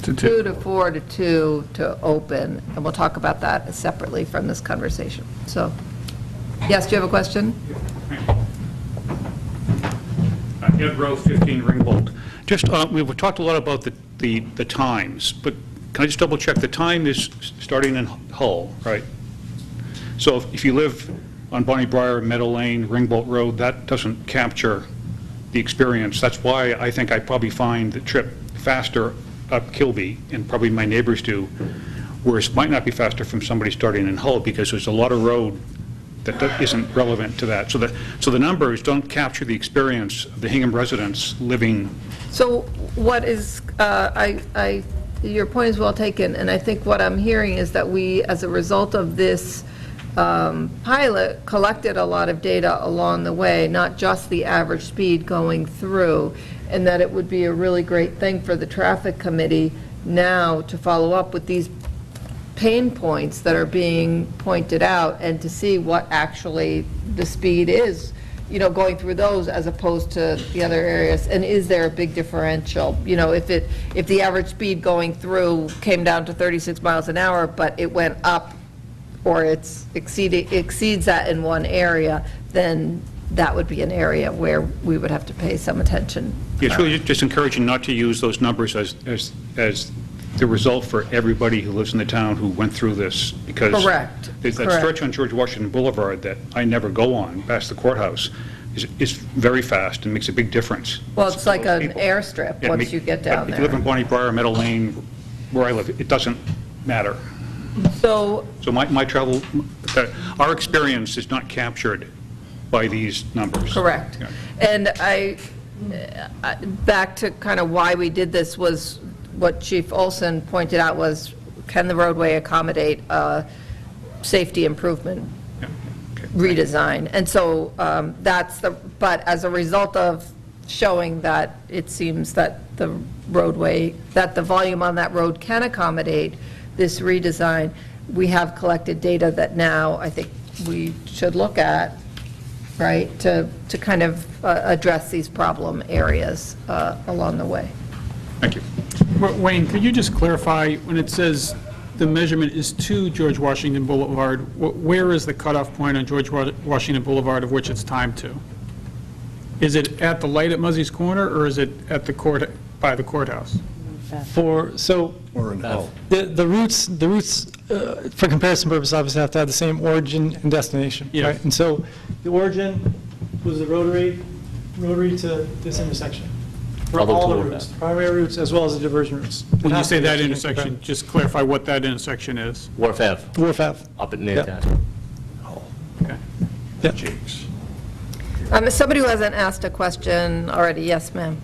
2 to 4 to 2 to open, and we'll talk about that separately from this conversation. So, yes, do you have a question? Ed Row, 15 Ringgold. Just, we've talked a lot about the times, but can I just double check? The time is starting in Hull, right? So if you live on Bonnie Briar, Meadow Lane, Ringbolt Road, that doesn't capture the experience. That's why I think I probably find the trip faster up Kilby, and probably my neighbors do, whereas it might not be faster from somebody starting in Hull, because there's a lot of road that isn't relevant to that. So the numbers don't capture the experience of the Hingham residents living. So what is, your point is well taken, and I think what I'm hearing is that we, as a result of this pilot, collected a lot of data along the way, not just the average speed going through, and that it would be a really great thing for the traffic committee now to follow up with these pain points that are being pointed out and to see what actually the speed is, going through those as opposed to the other areas. And is there a big differential? If the average speed going through came down to 36 miles an hour, but it went up or exceeds that in one area, then that would be an area where we would have to pay some attention. Yeah, it's really just encouraging not to use those numbers as the result for everybody who lives in the town who went through this, because Correct. There's that Correct. stretch on George Washington Boulevard that I never go on, past the courthouse, is very fast and makes a big difference. Well, it's like an People- airstrip Yeah, once you get down If you live in there. Bonnie Briar, Meadow Lane, where I live, it doesn't matter. So So my travel, our experience is not captured by these numbers. Correct. Yeah. And back to kind of why we did this was, what Chief Olson pointed out was, can the roadway accommodate a safety improvement redesign? And so but as a result of showing that it seems that the roadway, that the volume on that road can accommodate this redesign, we have collected data that now I think we should look at, right, to kind of address these problem areas along the way. Thank you. Wayne, could you just clarify, when it says the measurement is to George Washington Boulevard, where is the cutoff point on George Washington Boulevard of which it's timed to? Is it at the light at Muzzy's Corner, or is it at the by the courthouse? Or in Hull. The routes, for comparison purposes, obviously have to have the same origin and destination, Yes. right? And so the origin was the rotary to this intersection. For all the routes, primary routes as well as the diversion routes. When you say that intersection, just clarify what that intersection is. Wharf Ave. Wharf Ave. Up at near Yep. that. Okay. Yep. Somebody who hasn't asked a question already, yes, ma'am.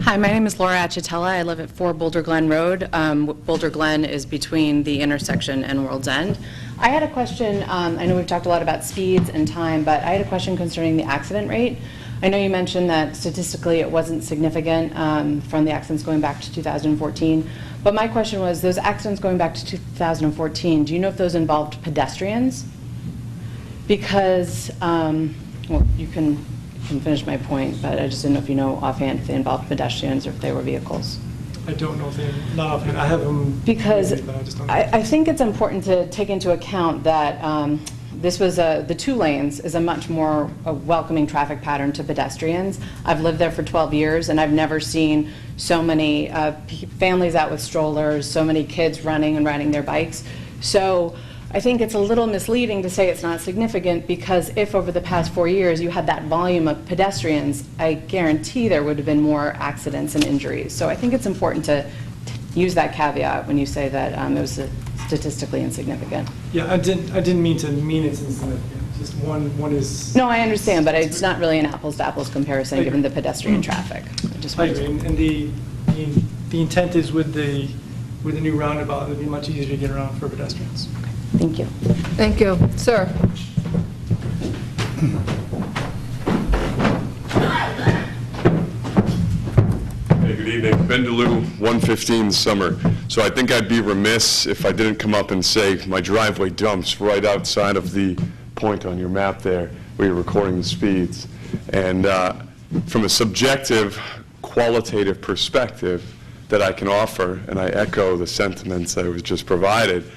Hi, my name is Laura Achitella. I live at 4 Boulder Glen Road. Boulder Glen is between the intersection and World's End. I had a question. I know we've talked a lot about speeds and time, but I had a question concerning the accident rate. I know you mentioned that statistically it wasn't significant from the accidents going back to 2014, but my question was, those accidents going back to 2014, do you know if those involved pedestrians? Because, well, you can finish my point, but I just didn't know if you know offhand if they involved pedestrians or if they were vehicles. I don't know if they, not offhand, I have them. Because but I just don't know. I think it's important to take into account that this was the 2 lanes is a much more welcoming traffic pattern to pedestrians. I've lived there for 12 years and I've never seen so many families out with strollers, so many kids running and riding their bikes. So I think it's a little misleading to say it's not significant, because if over the past 4 years you had that volume of pedestrians, I guarantee there would have been more accidents and injuries. So I think it's important to use that caveat when you say that it was statistically insignificant. Yeah, I didn't mean to mean it's insignificant. Just one is. No, I understand, but it's not really an apples-to-apples comparison given the pedestrian traffic. I agree, and the intent is with the new roundabout, it'll be much easier to get around for pedestrians. Thank you. Thank you. Sir? Hey, good evening. Ben DeLue, 115 Summer. So I think I'd be remiss if I didn't come up and say my driveway dumps right outside of the point on your map there where you're recording the speeds. And from a subjective, qualitative perspective that I can offer, and I echo the sentiments that was just provided,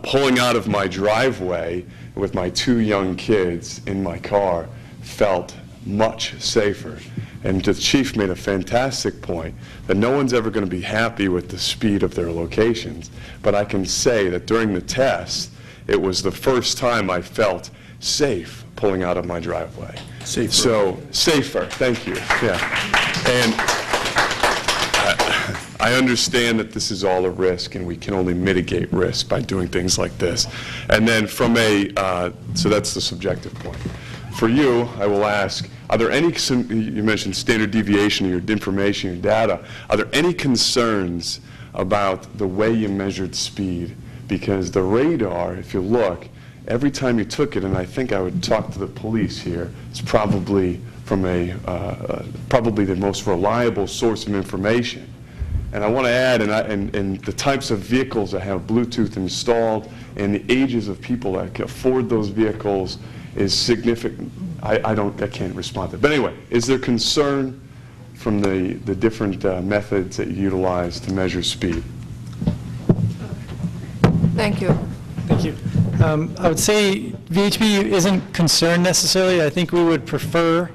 pulling out of my driveway with my 2 young kids in my car felt much safer. And the chief made a fantastic point that no one's ever going to be happy with the speed of their locations. But I can say that during the test, it was the first time I felt safe pulling out of my driveway. Safer. So, safer, thank you. Yeah. And I understand that this is all a risk, and we can only mitigate risk by doing things like this. And then from so that's the subjective point. For you, I will ask, are there any, you mentioned standard deviation of your information, your data, are there any concerns about the way you measured speed? Because the radar, if you look, every time you took it, and I think I would talk to the police here, it's probably from probably the most reliable source of information. And I want to add, and the types of vehicles that have Bluetooth installed and the ages of people that can afford those vehicles is significant. I can't respond to that. But anyway, is there concern from the different methods that you utilize to measure speed? Thank you. Thank you. I would say VHB isn't concerned necessarily. I think we would prefer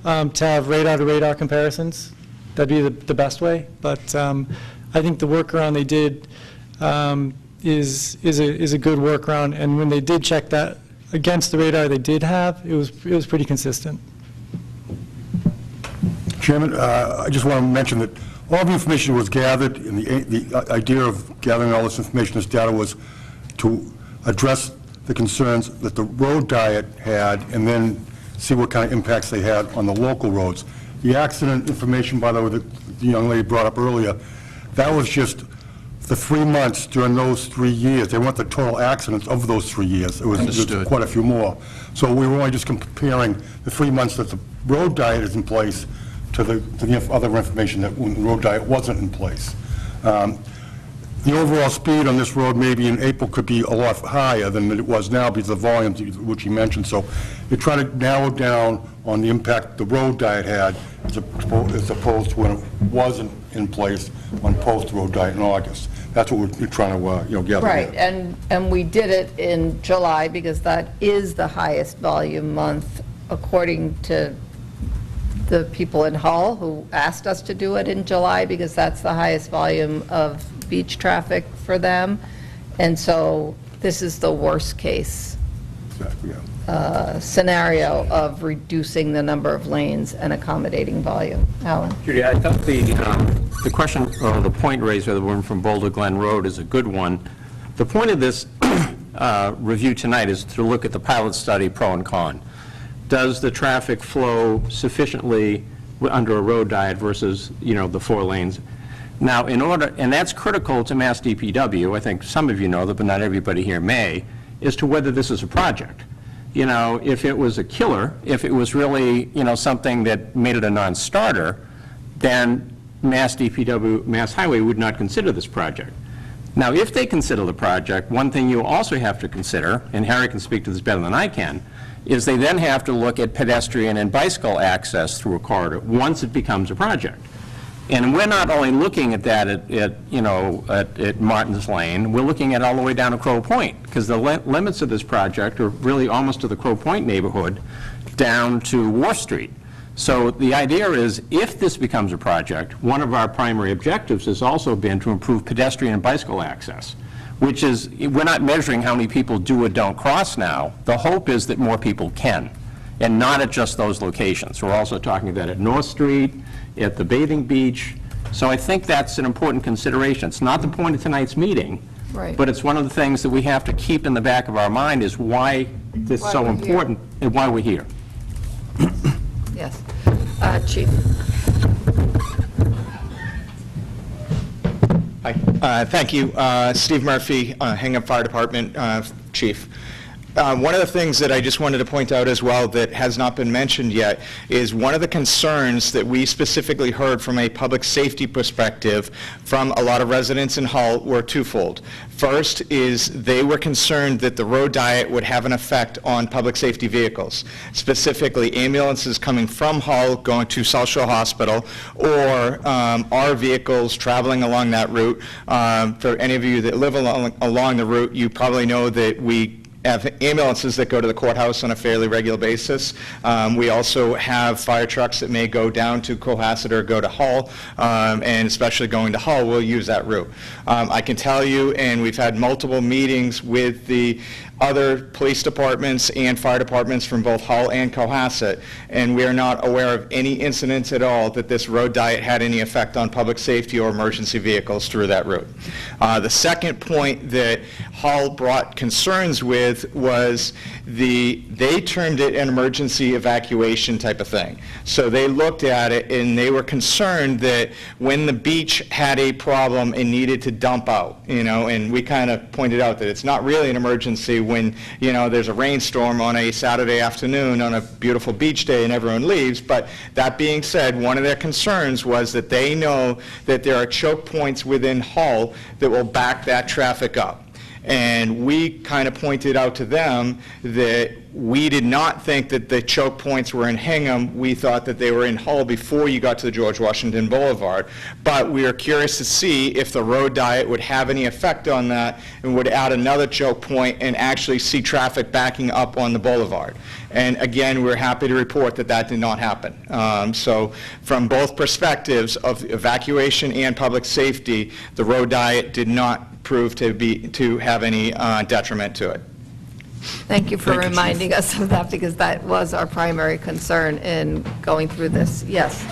to have radar-to-radar comparisons. That'd be the best way. But I think the workaround they did is a good workaround. And when they did check that against the radar they did have, it was pretty consistent. Chairman, I just want to mention that all the information was gathered, and the idea of gathering all this information, this data, was to address the concerns that the road diet had, and then see what kind of impacts they had on the local roads. The accident information, by the way, that the young lady brought up earlier, that was just the 3 months during those 3 years. They weren't the total accidents of those 3 years. It was quite a few more. So we were only just comparing the 3 months that the road diet is in place to the other information that when the road diet wasn't in place. The overall speed on this road maybe in April could be a lot higher than it was now because of the volumes which you mentioned. So you're trying to narrow down on the impact the road diet had as opposed to when it wasn't in place on post-road diet in August. That's what we're trying to gather. Right, and we did it in July because that is the highest volume month according to the people in Hull who asked us to do it in July because that's the highest volume of beach traffic for them. And so this is the worst case scenario of reducing the number of lanes and accommodating volume. Alan? Judy, I thought the question, or the point raised by the woman from Boulder Glen Road is a good one. The point of this review tonight is to look at the pilot study pro and con. Does the traffic flow sufficiently under a road diet versus, the 4 lanes? Now, and that's critical to Mass DPW, I think some of you know that, but not everybody here may, as to whether this is a project. If it was a killer, if it was really, something that made it a non-starter, then Mass DPW, Mass Highway would not consider this project. Now, if they consider the project, one thing you also have to consider, and Harry can speak to this better than I can, is they then have to look at pedestrian and bicycle access through a corridor once it becomes a project. And we're not only looking at that at Martin's Lane, we're looking at all the way down to Crow Point, because the limits of this project are really almost to the Crow Point neighborhood down to Wharf Street. So the idea is, if this becomes a project, one of our primary objectives has also been to improve pedestrian and bicycle access. which is, we're not measuring how many people do or don't cross now. The hope is that more people can, and not at just those locations. We're also talking about at North Street, at the bathing beach. So I think that's an important consideration. It's not the point of tonight's meeting, Right. but it's one of the things that we have to keep in the back of our mind is why this is so we're here. important and why we're here. Yes. Chief? Hi, thank you. Steve Murphy, Hingham Fire Department Chief. One of the things that I just wanted to point out as well that has not been mentioned yet is one of the concerns that we specifically heard from a public safety perspective from a lot of residents in Hull were twofold. First is they were concerned that the road diet would have an effect on public safety vehicles, specifically ambulances coming from Hull going to South Shore Hospital, or our vehicles traveling along that route. For any of you that live along the route, you probably know that we have ambulances that go to the courthouse on a fairly regular basis. We also have fire trucks that may go down to Cohasset or go to Hull, and especially going to Hull, we'll use that route. I can tell you, and we've had multiple meetings with the other police departments and fire departments from both Hull and Cohasset, and we are not aware of any incidents at all that this road diet had any effect on public safety or emergency vehicles through that route. The second point that Hull brought concerns with was they termed it an emergency evacuation type of thing. So they looked at it and they were concerned that when the beach had a problem and needed to dump out, and we kind of pointed out that it's not really an emergency when, there's a rainstorm on a Saturday afternoon on a beautiful beach day and everyone leaves. But that being said, one of their concerns was that they know that there are choke points within Hull that will back that traffic up. And we kind of pointed out to them that we did not think that the choke points were in Hingham. We thought that they were in Hull before you got to the George Washington Boulevard. But we are curious to see if the road diet would have any effect on that and would add another choke point and actually see traffic backing up on the boulevard. And again, we're happy to report that that did not happen. So from both perspectives of evacuation and public safety, the road diet did not prove to have any detriment to it. Thank you for reminding us of that, because that was our primary concern in going through this. Yes.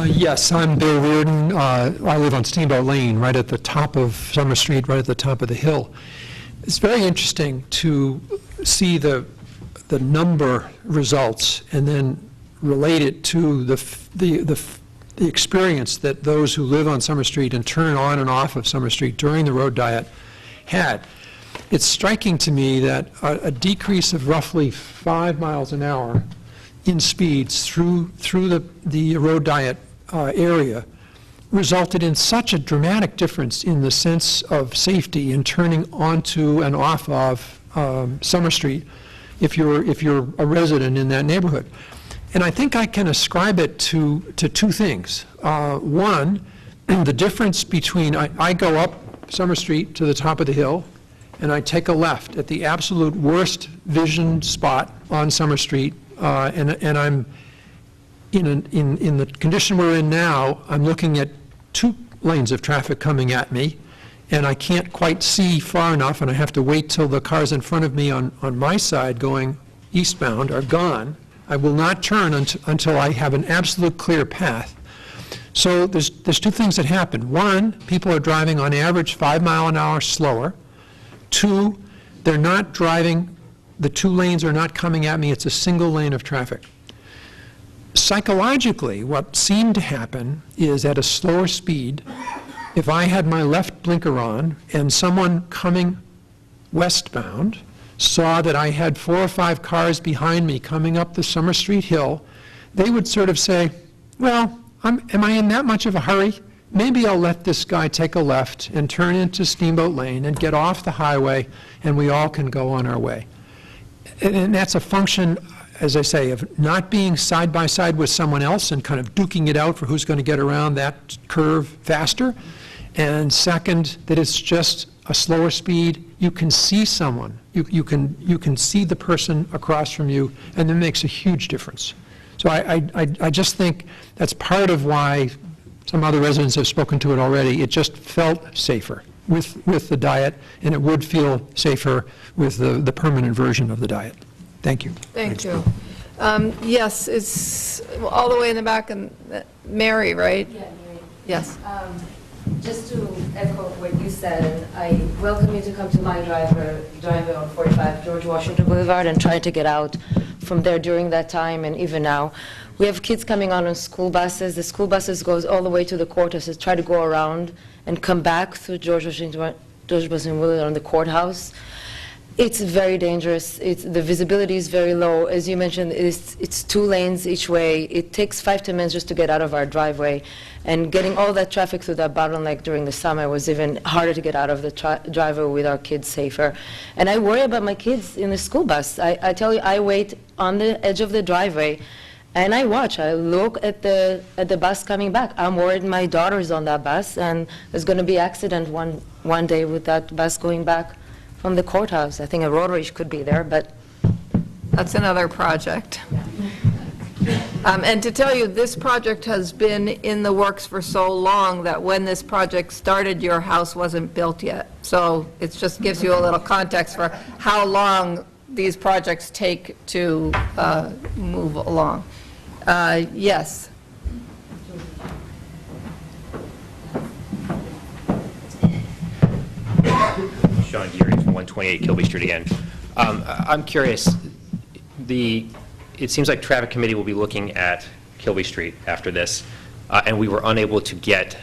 Yes, I'm Bill Reardon. I live on Steamboat Lane, right at the top of Summer Street, right at the top of the hill. It's very interesting to see the number results and then relate it to the experience that those who live on Summer Street and turn on and off of Summer Street during the road diet had. It's striking to me that a decrease of roughly 5 miles an hour in speeds through the road diet area resulted in such a dramatic difference in the sense of safety in turning onto and off of Summer Street if you're a resident in that neighborhood. And I think I can ascribe it to two things. One, the difference between, I go up Summer Street to the top of the hill, and I take a left at the absolute worst vision spot on Summer Street, and I'm in the condition we're in now, I'm looking at 2 lanes of traffic coming at me, and I can't quite see far enough, and I have to wait till the cars in front of me on my side going eastbound are gone. I will not turn until I have an absolute clear path. So there's 2 things that happen. 1, people are driving on average 5 miles an hour slower. 2, they're not driving, the 2 lanes are not coming at me, it's a single lane of traffic. Psychologically, what seemed to happen is at a slower speed, if I had my left blinker on and someone coming westbound saw that I had 4 or 5 cars behind me coming up the Summer Street hill, they would sort of say, well, am I in that much of a hurry? Maybe I'll let this guy take a left and turn into Steamboat Lane and get off the highway, and we all can go on our way. And that's a function, as I say, of not being side by side with someone else and kind of duking it out for who's going to get around that curve faster. And second, that it's just a slower speed. You can see someone. You can see the person across from you, and that makes a huge difference. So I just think that's part of why some other residents have spoken to it already. It just felt safer with the diet, and it would feel safer with the permanent version of the diet. Thank you. Thank you. Yes, it's all the way in the back, and Mary, right? Yeah, Mary. Yes. Just to echo what you said, I welcome you to come to my driveway on 45 George Washington Boulevard and try to get out from there during that time and even now. We have kids coming on school buses. The school buses goes all the way to the courthouse, try to go around and come back through George Washington Boulevard on the courthouse. It's very dangerous. The visibility is very low. As you mentioned, it's 2 lanes each way. It takes 5 to 10 minutes just to get out of our driveway. And getting all that traffic through that bottleneck during the summer was even harder to get out of the driveway with our kids safer. And I worry about my kids in the school bus. I tell you, I wait on the edge of the driveway, and I watch. I look at the bus coming back. I'm worried my daughter's on that bus, and there's going to be an accident one day with that bus going back from the courthouse. I think a rotary could be there, but... That's another project. And to tell you, this project has been in the works for so long that when this project started, your house wasn't built yet. So it just gives you a little context for how long these projects take to move along. Yes. Sean Geary from 128 Kilby Street again. I'm curious, it seems like Traffic Committee will be looking at Kilby Street after this, and we were unable to get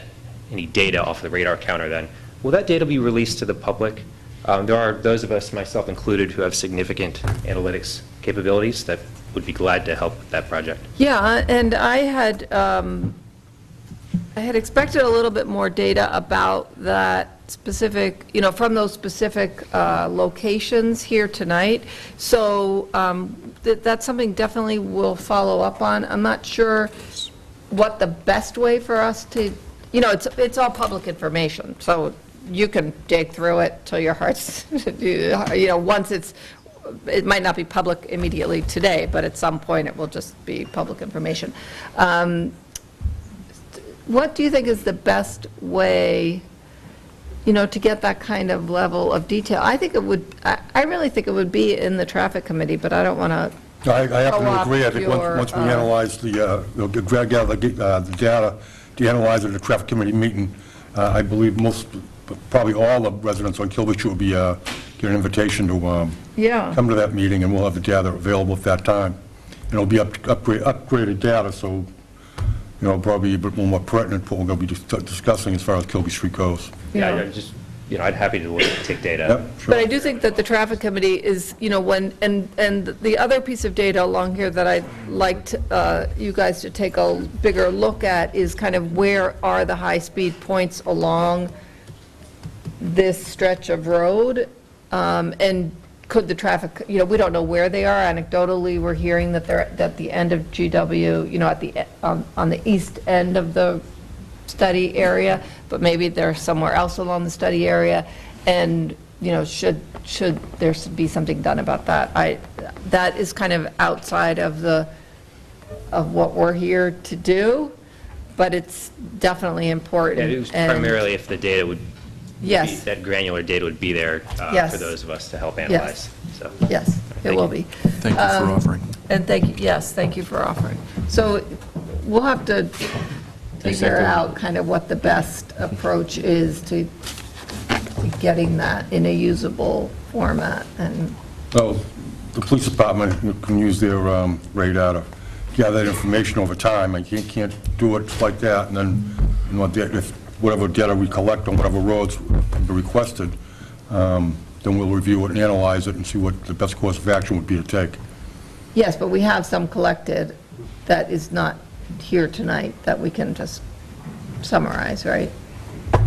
any data off the radar counter then. Will that data be released to the public? There are those of us, myself included, who have significant analytics capabilities that would be glad to help with that project. Yeah, and I had expected a little bit more data about that specific, from those specific locations here tonight. So that's something definitely we'll follow up on. I'm not sure what the best way for us to, it's all public information, so you can dig through it till your heart's, once it might not be public immediately today, but at some point it will just be public information. What do you think is the best way, to get that kind of level of detail? I think it would, I really think it would be in the Traffic Committee, but I don't want to I happen to agree. I think once we analyze gather the data to analyze it at the Traffic Committee meeting, I believe probably all the residents on Kilby Street will be get an invitation to come to that meeting, and we'll have the data available at that time. And it'll be upgraded data, so probably a bit more pertinent what we're going to be discussing as far as Kilby Street goes. Yeah, I'd happy to take data. Yep, sure. But I do think that the Traffic Committee is, and the other piece of data along here that I'd like you guys to take a bigger look at is kind of where are the high-speed points along this stretch of road, and could the traffic, we don't know where they are. Anecdotally, we're hearing that they're at the end of GW, on the east end of the study area, but maybe they're somewhere else along the study area, and should there be something done about that? That is kind of outside of what we're here to do, but it's definitely important. Yeah, it was primarily if the data would. Yes. That granular data would be there Yes. for those of us to help analyze. So. Yes, it will be. Thank you for offering. And thank you for offering. So we'll have to figure out kind of what the best approach is to getting that in a usable format. And Well, the police department can use their radar to gather that information over time. I can't do it like that, and then, if whatever data we collect on whatever roads are requested, then we'll review it and analyze it and see what the best course of action would be to take. yes, but we have some collected that is not here tonight that we can just summarize, right?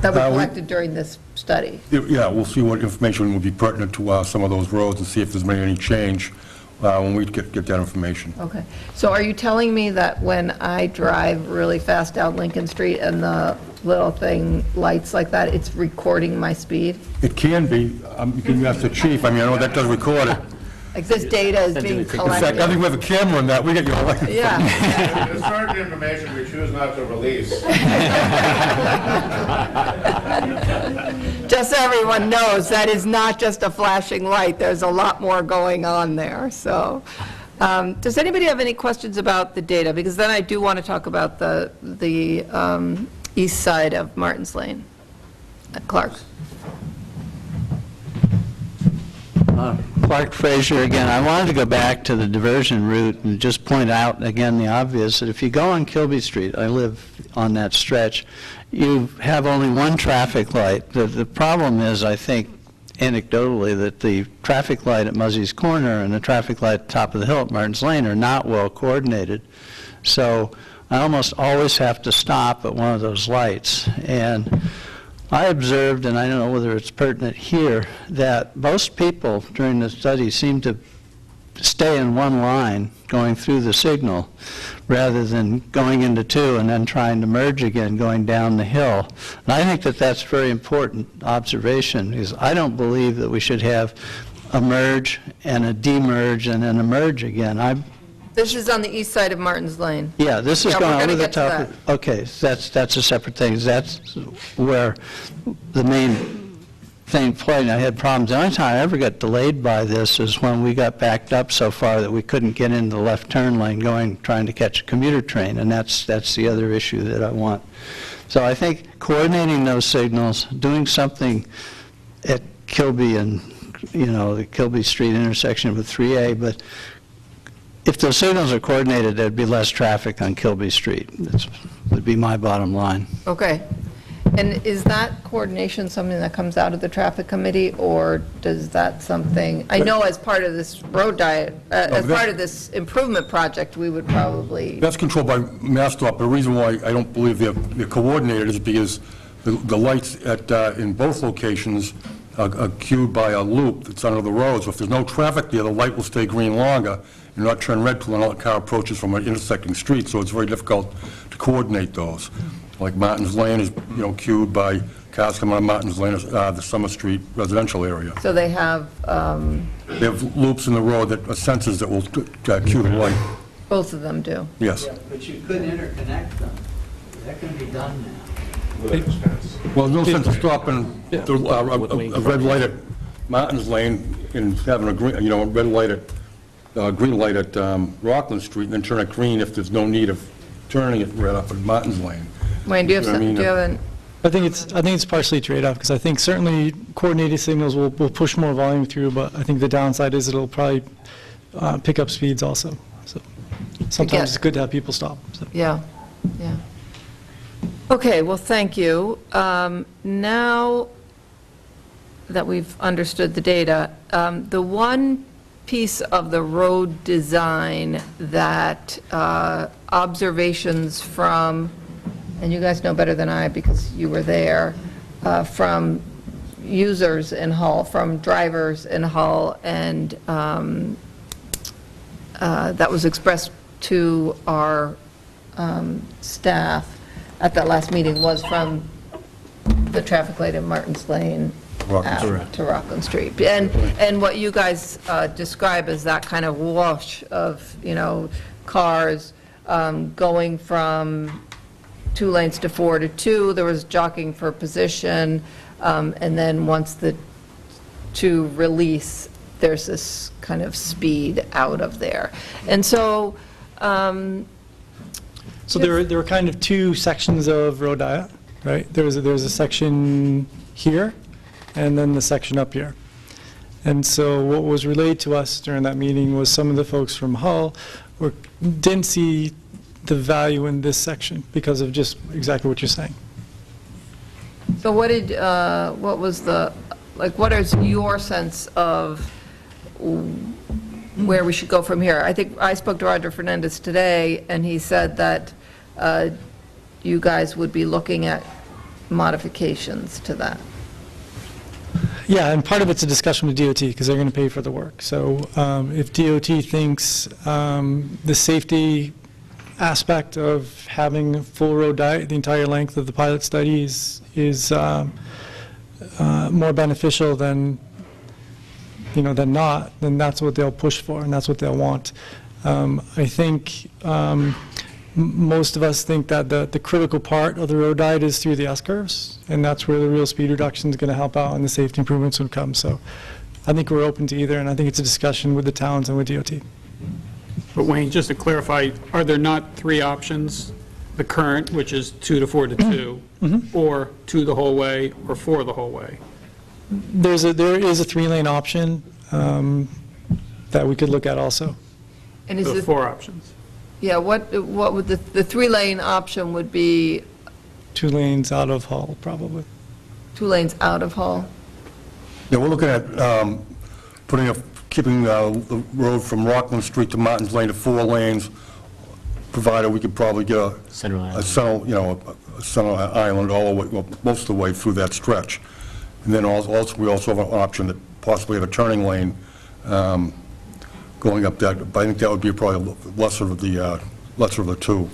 That we collected during this study. Yeah, we'll see what information would be pertinent to some of those roads and see if there's been any change when we get that information. Okay. So are you telling me that when I drive really fast down Lincoln Street and the little thing lights like that, it's recording my speed? It can be. You can ask the chief. I know that does record it. Like this data is being In fact, I think collected. we have a camera in that, we get you all. Yeah. There's certain information we choose not to release. Just so everyone knows, that is not just a flashing light. There's a lot more going on there, so. Does anybody have any questions about the data? Because then I do want to talk about the east side of Martins Lane. Clark. Clark Fraser again. I wanted to go back to the diversion route and just point out again the obvious, that if you go on Kilby Street, I live on that stretch, you have only one traffic light. The problem is, I think, anecdotally, that the traffic light at Muzzy's Corner and the traffic light at the top of the hill at Martins Lane are not well coordinated. So I almost always have to stop at one of those lights. And I observed, and I don't know whether it's pertinent here, that most people during the study seem to stay in one line going through the signal rather than going into two and then trying to merge again going down the hill. And I think that that's very important observation, because I don't believe that we should have a merge and a demerge and then a merge again. This is on the east side of Martins Lane. Yeah, this is Yeah, going we're over gonna the get to top. Okay, that's a separate thing. That's where the main thing played, and I had problems. The only time I ever got delayed by this is when we got backed up so far that we couldn't get into the left turn lane trying to catch a commuter train, and that's the other issue that I want. So I think coordinating those signals, doing something at Kilby and, the Kilby Street intersection with 3A, but if those signals are coordinated, there'd be less traffic on Kilby Street. That would be my bottom line. Okay. And is that coordination something that comes out of the traffic committee, or does that something, I know as part of this road diet, as part of this improvement project, we would probably, That's controlled by MassDOT, but the reason why I don't believe they're coordinated is because the lights in both locations are cued by a loop that's under the road. So if there's no traffic there, the light will stay green longer and not turn red till another car approaches from an intersecting street, so it's very difficult to coordinate those. Like Martins Lane is, cued by cars coming out of Martins Lane, the Summer Street residential area. so they have, They have loops in the road that are sensors that will cue the light. both of them do. Yes. Yeah, but you couldn't interconnect them. That can be done now. Well, no sense of stopping a red light at Martins Lane and having a green, a red light at, green light at Rockland Street, and then turn it green if there's no need of turning it red up at Martins Lane. Wayne, do you have You know what I some, mean? do you have an, I think it's partially trade-off, because I think certainly coordinated signals will push more volume through, but I think the downside is it'll probably pick up speeds also. So sometimes it's good to have people stop. So. yeah. Okay, well, thank you. Now that we've understood the data, the one piece of the road design that observations from, and you guys know better than I because you were there, from users in Hull, from drivers in Hull, and that was expressed to our staff at that last meeting, was from the traffic light in Martins Lane to Rockland Street. And what you guys describe as that kind of wash of, cars going from 2 lanes to 4 to 2, there was jockeying for position, and then once the 2 release, there's this kind of speed out of there. And so... So there were kind of 2 sections of road diet, right? There was a section here, and then the section up here. And so what was relayed to us during that meeting was some of the folks from Hull didn't see the value in this section because of just exactly what you're saying. So what is your sense of where we should go from here? I think I spoke to Roger Fernandez today, and he said that you guys would be looking at modifications to that. Yeah, and part of it's a discussion with DOT because they're going to pay for the work. So if DOT thinks the safety aspect of having full road diet the entire length of the pilot study is more beneficial than than not, then that's what they'll push for, and that's what they'll want. I think most of us think that the critical part of the road diet is through the S-curves, and that's where the real speed reduction is going to help out and the safety improvements would come. So I think we're open to either, and I think it's a discussion with the towns and with DOT. But Wayne, just to clarify, are there not three options? The current, which is 2 to 4 to 2, or 2 the whole way, or 4 the whole way? There is a 3-lane option that we could look at also. And is So it 4 options. Yeah, what would the 3-lane option would be? 2 lanes out of Hull, probably. 2 lanes out of Hull? Yeah, we're looking at keeping the road from Rockland Street to Martins Lane to 4 lanes, provided we could probably get a center island all the way, well, most of the way through that stretch. And then also, we also have an option to possibly have a turning lane going up that, but I think that would be probably lesser of the two.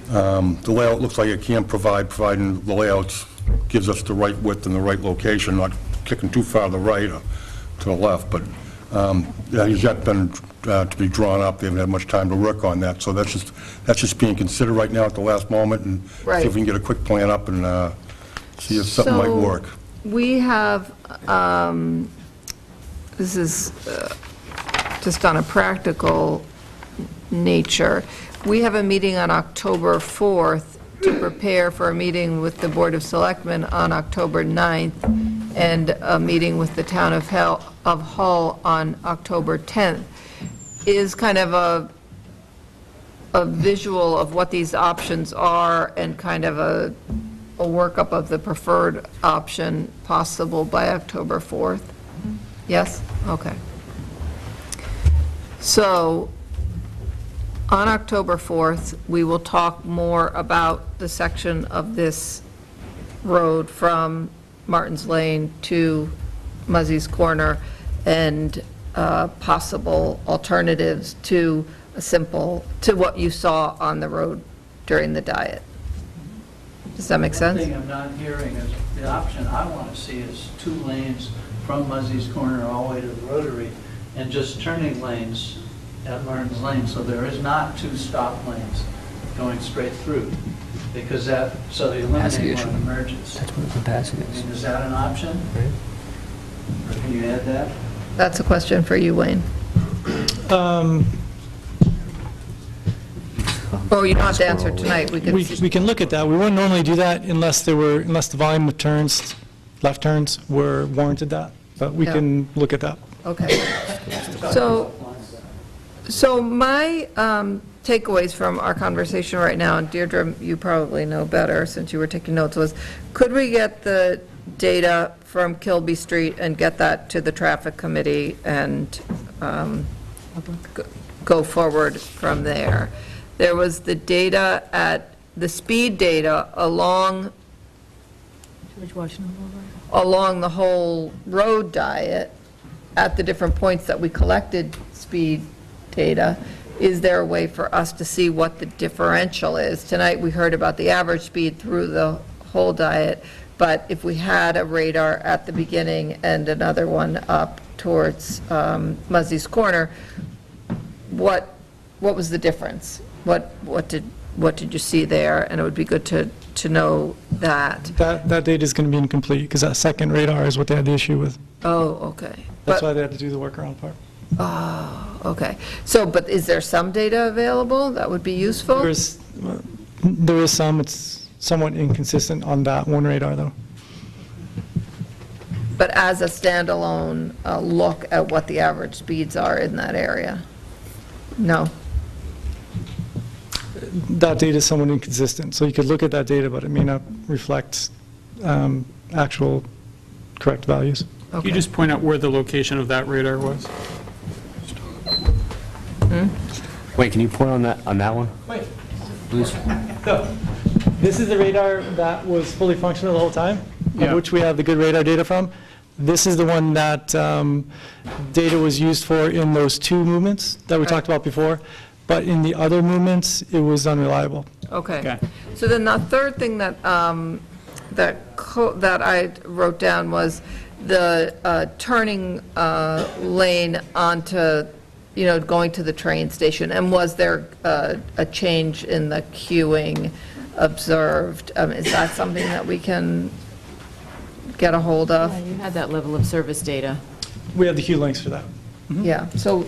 The layout looks like it can providing the layouts gives us the right width and the right location, not kicking too far to the right or to the left, but that has yet been to be drawn up. They haven't had much time to work on that, so that's just being considered right now at the last moment, and see if we can get a quick plan up and see if something might work. We have, this is just on a practical nature, we have a meeting on October 4th to prepare for a meeting with the Board of Selectmen on October 9th, and a meeting with the Town of Hull on October 10th. Is kind of a visual of what these options are and kind of a workup of the preferred option possible by October 4th? Yes? Okay. So on October 4th, we will talk more about the section of this road from Martins Lane to Muzzy's Corner and possible alternatives to what you saw on the road during the diet. Does that make sense? One thing I'm not hearing is, the option I want to see is 2 lanes from Muzzy's Corner all the way to the Rotary, and just turning lanes at Martin's Lane, so there is not 2 stop lanes going straight through, because so they eliminate one emergence. That's what the capacity is. I mean, is that an option? Or can you add that? That's a question for you, Wayne. Oh, you don't have to answer tonight. We can look at that. We wouldn't normally do that unless the volume of turns, left turns, were warranted that, but we can look at that. Okay. So my takeaways from our conversation right now, and Deirdre, you probably know better since you were taking notes, was could we get the data from Kilby Street and get that to the traffic committee and go forward from there? There was the data the speed data along the whole road diet at the different points that we collected speed data. Is there a way for us to see what the differential is? Tonight we heard about the average speed through the whole diet, but if we had a radar at the beginning and another one up towards Muzzy's Corner, what was the difference? What did you see there? And it would be good to know that. That data is going to be incomplete, because that second radar is what they had the issue with. Oh, okay. That's why they had to do the workaround part. Oh, okay. So, but is there some data available that would be useful? There is some. It's somewhat inconsistent on that one radar, though. But as a standalone look at what the average speeds are in that area? No? That data is somewhat inconsistent. So you could look at that data, but it may not reflect actual correct values. Can you just point out where the location of that radar was? Wait, can you point on that one? Wait. Please. So, this is the radar that was fully functional the whole time, of which we have the good radar data from. This is the one that data was used for in those 2 movements that we talked about before, but in the other movements, it was unreliable. Okay. So then the third thing that I wrote down was the turning lane onto, going to the train station? And was there a change in the queuing observed? Is that something that we can get a hold of? You had that level of service data. We have the queue links for that. Yeah, so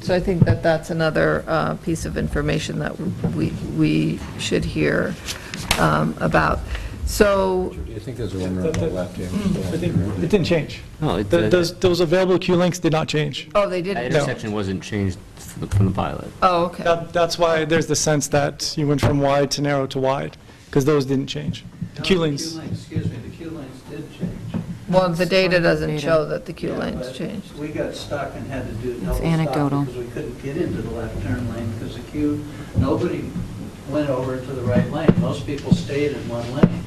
I think that that's another piece of information that we should hear about. So. Do you think there's a one on the left here? I think it didn't change. No, Those available queue links did not change. Oh, they that didn't? intersection wasn't changed from the pilot. Oh, okay. That's why there's the sense that you went from wide to narrow to wide, because those didn't change. The queue lanes. Excuse me, the queue lanes did change. Well, the data doesn't show that the queue lanes But changed. We got stuck and had to do double anecdotal. stop because we couldn't get into the left turn lane because the queue, nobody went over to the right lane. Most people stayed in one lane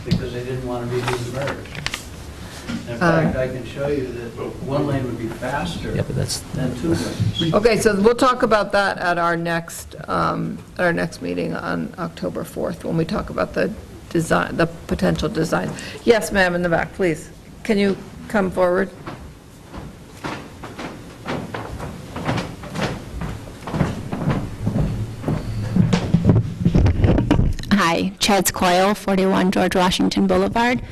because they didn't want to be merged. In fact, I can show you that one lane would be faster than two lanes. Okay, so we'll talk about that at our next meeting on October 4th, when we talk about the design, the potential design. Yes, ma'am, in the back, please. Can you come forward? Hi, Chad's Coyle, 41 George Washington Boulevard.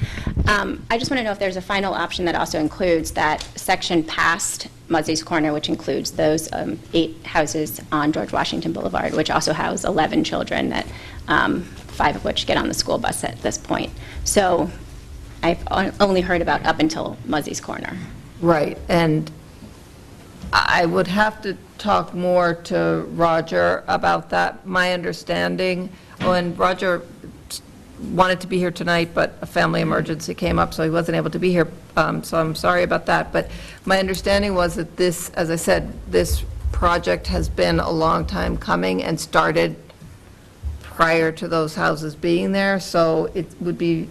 I just want to know if there's a final option that also includes that section past Muzzy's Corner, which includes those 8 houses on George Washington Boulevard, which also house 11 children, that 5 of which get on the school bus at this point. So I've only heard about up until Muzzy's Corner. Right, and I would have to talk more to Roger about that. My understanding, and Roger wanted to be here tonight, but a family emergency came up, so he wasn't able to be here, so I'm sorry about that. But my understanding was that this, as I said, this project has been a long time coming and started prior to those houses being there, so it would be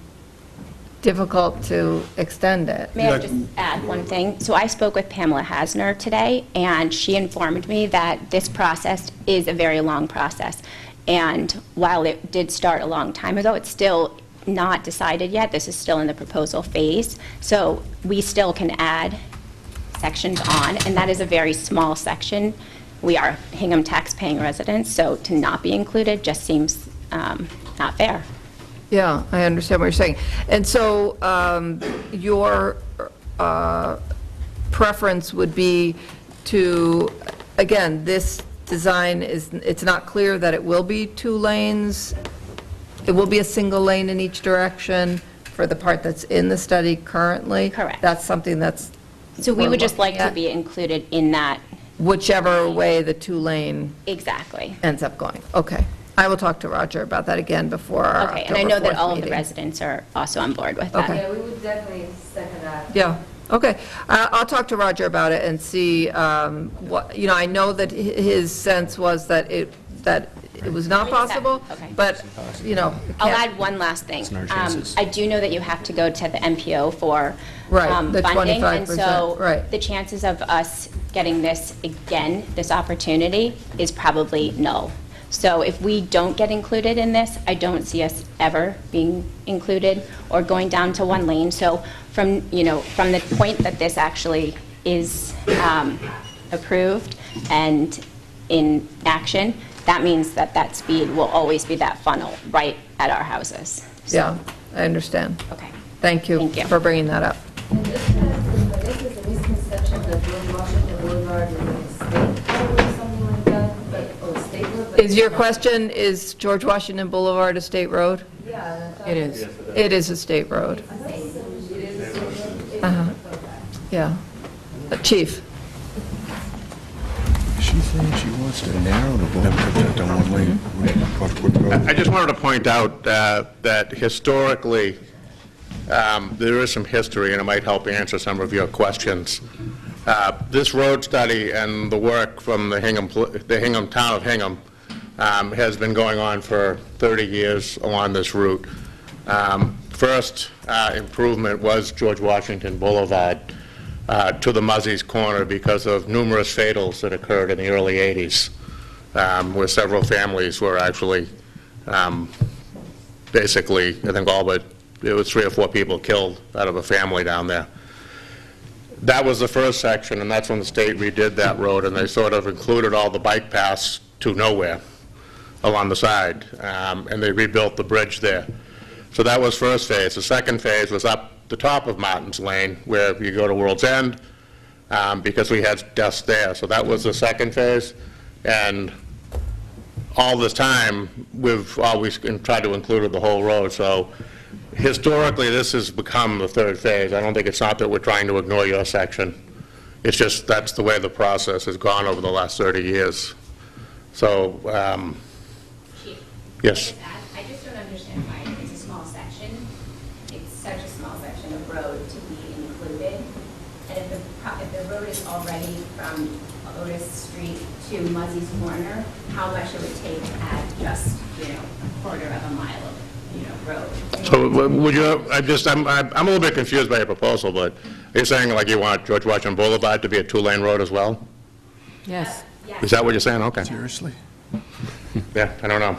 difficult to extend it. May I just add one thing? So I spoke with Pamela Hasner today, and she informed me that this process is a very long process. And while it did start a long time ago, it's still not decided yet. This is still in the proposal phase. So we still can add sections on, and that is a very small section. We are Hingham tax-paying residents, so to not be included just seems not fair. Yeah, I understand what you're saying. And so your preference would be to, again, this design is, it's not clear that it will be 2 lanes. It will be a single lane in each direction for the part that's in the study currently. Correct. That's something that's. So we would just like to at. be included in that. Whichever way the 2-lane. Exactly. Ends up going. Okay. I will talk to Roger about that again before our Okay, and I know that October 4th all of the meeting. residents are also on board with that. Okay. Yeah, we would definitely second that. Yeah, okay. I'll talk to Roger about it and see what, I know that his sense was that it was not possible, Okay. but, I'll add one last thing. I do know that you have to go to the MPO for Right, the funding. 25%, And so right. the chances of us getting this again, this opportunity, is probably null. So if we don't get included in this, I don't see us ever being included or going down to 1 lane. So from the point that this actually is approved and in action, that means that that speed will always be that funnel right at our houses. So, Yeah, I understand. Okay. Thank you for bringing that up. And this is a misconception that George Washington Boulevard is a state road or something like that, or state road. but- Is your question, is George Washington Boulevard a state road? Yeah. It is. It is a state road. Uh-huh. Yeah. Chief? She thinks she wants to narrow the boulevard down 1 lane across Brook Road. I just wanted to point out that historically, there is some history, and it might help answer some of your questions. This road study and the work from the Hingham town of Hingham has been going on for 30 years along this route. First improvement was George Washington Boulevard to the Muzzy's Corner because of numerous fatals that occurred in the early 80s, where several families were actually basically, I think all but, it was 3 or 4 people killed out of a family down there. That was the first section, and that's when the state redid that road, and they sort of included all the bike paths to nowhere along the side, and they rebuilt the bridge there. So that was first phase. The second phase was up the top of Martin's Lane, where you go to World's End, because we had deaths there. So that was the second phase, and all this time, we've always tried to include the whole road. So historically, this has become the third phase. I don't think it's not that we're trying to ignore your section. It's just that's the way the process has gone over the last 30 years. So, yes. I just don't understand why it's a small section. It's such a small section of road to be included. And if the road is already from Otis Street to Muzzy's Corner, how much it would take to add just, a quarter of a mile of, road. So would you, I'm a little bit confused by your proposal, but are you saying like you want George Washington Boulevard to be a 2-lane road as well? Yes. Is that what you're saying? Okay. Seriously? Yeah, I don't know.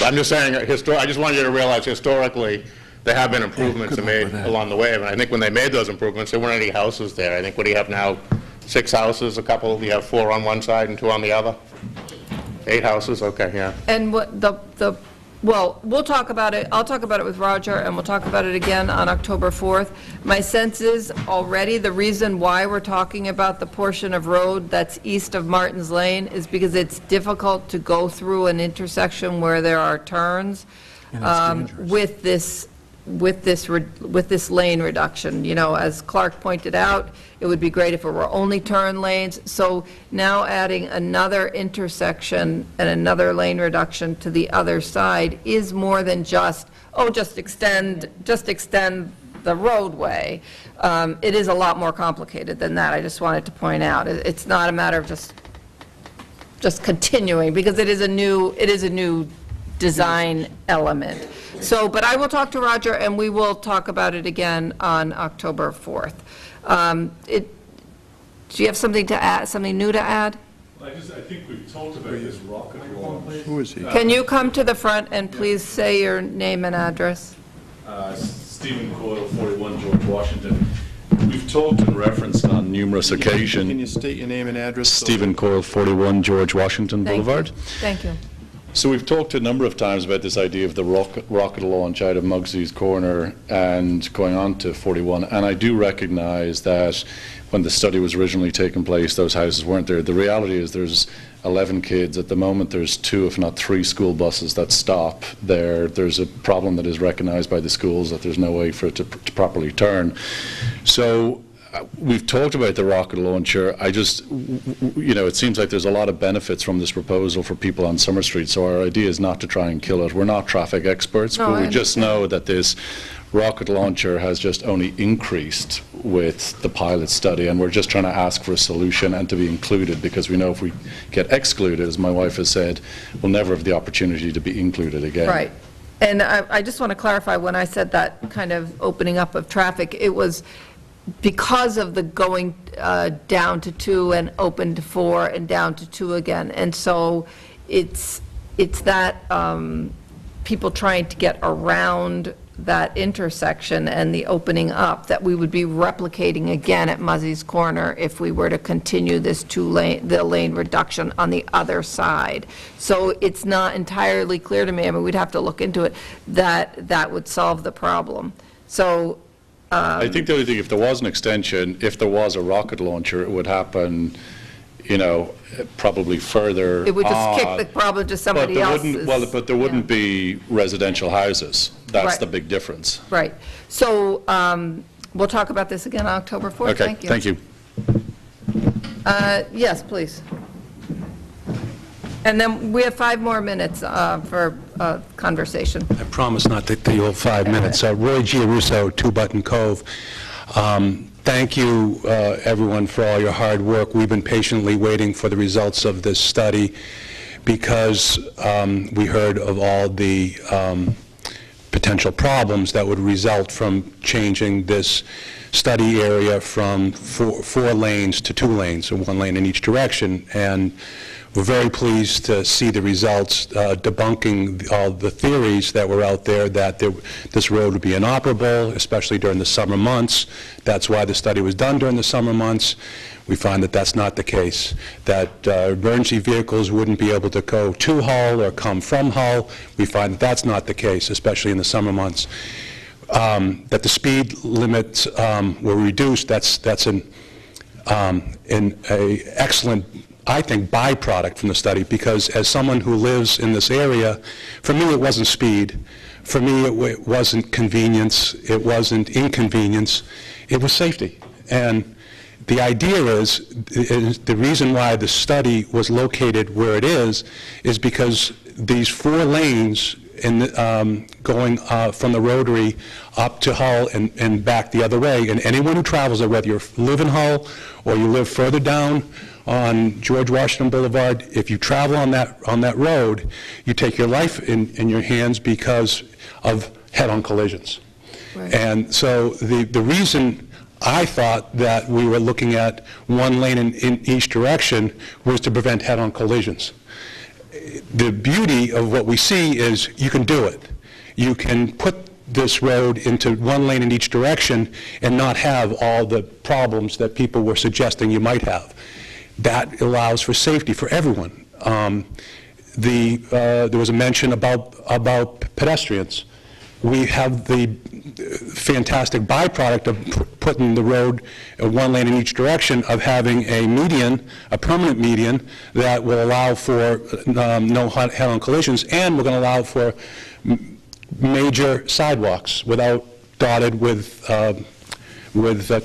I'm just saying, I just want you to realize historically, there have been improvements made along the way, and I think when they made those improvements, there weren't any houses there. I think, what do you have now, 6 houses, you have 4 on one side and 2 on the other? 8 houses, okay, yeah. And what well, we'll talk about it, I'll talk about it with Roger, and we'll talk about it again on October 4th. My sense is already the reason why we're talking about the portion of road that's east of Martin's Lane is because it's difficult to go through an intersection where there are turns with this lane reduction. As Clark pointed out, it would be great if it were only turn lanes. So now adding another intersection and another lane reduction to the other side is more than just extend the roadway. It is a lot more complicated than that. I just wanted to point out. It's not a matter of just continuing, because it is a new design element. So, but I will talk to Roger, and we will talk about it again on October 4th. Do you have something to add, something new to add? I think we've talked about this rocket launch. Who is he? Can you come to the front and please say your name and address? Stephen Coyle, 41 George Washington. We've talked and referenced on numerous occasions. Can you state your name and address? Stephen Coyle, 41 George Washington Boulevard. Thank you. So we've talked a number of times about this idea of the rocket launch out of Muggsy's Corner and going on to 41, and I do recognize that when the study was originally taking place, those houses weren't there. The reality is there's 11 kids. At the moment, there's 2, if not 3 school buses that stop there. There's a problem that is recognized by the schools that there's no way for it to properly turn. So we've talked about the rocket launcher. It seems like there's a lot of benefits from this proposal for people on Summer Street, so our idea is not to try and kill it. We're not traffic experts, but we just know that this rocket launcher has just only increased with the pilot study, and we're just trying to ask for a solution and to be included, because we know if we get excluded, as my wife has said, we'll never have the opportunity to be included again. Right. And I just want to clarify, when I said that kind of opening up of traffic, it was because of the going down to 2 and open to 4 and down to 2 again. And so it's that people trying to get around that intersection and the opening up that we would be replicating again at Muzzy's Corner if we were to continue this the lane reduction on the other side. So it's not entirely clear to me, we'd have to look into it, that would solve the problem. So I think the only thing, if there was an extension, if there was a rocket launcher, it would happen, probably further it would just on. kick the problem to somebody else's. But there wouldn't be residential houses. That's Right. the big difference. Right. So we'll talk about this again on October 4th. Okay, Thank you. Yes, please. And then we have 5 more minutes for conversation. I promise not to take the whole 5 minutes. Roy Giarusso, 2 Button Cove. Thank you, everyone, for all your hard work. We've been patiently waiting for the results of this study because we heard of all the potential problems that would result from changing this study area from four lanes to 2 lanes, so 1 lane in each direction. And we're very pleased to see the results debunking all the theories that were out there that this road would be inoperable, especially during the summer months. That's why the study was done during the summer months. We find that that's not the case, that emergency vehicles wouldn't be able to go to Hull or come from Hull. We find that that's not the case, especially in the summer months. That the speed limits were reduced, that's an excellent, I think, byproduct from the study, because as someone who lives in this area, for me it wasn't speed, for me it wasn't convenience, it wasn't inconvenience, it was safety. And the idea is the reason why the study was located where it is because these 4 lanes going from the Rotary up to Hull and back the other way, and anyone who travels there, whether you live in Hull or you live further down on George Washington Boulevard, if you travel on that road, you take your life in your hands because of head-on collisions. Right. And so the reason I thought that we were looking at 1 lane in each direction was to prevent head-on collisions. The beauty of what we see is you can do it. You can put this road into 1 lane in each direction and not have all the problems that people were suggesting you might have. That allows for safety for everyone. There was a mention about pedestrians. We have the fantastic byproduct of putting the road 1 lane in each direction, of having a median, a permanent median, that will allow for no head-on collisions, and we're going to allow for major sidewalks dotted with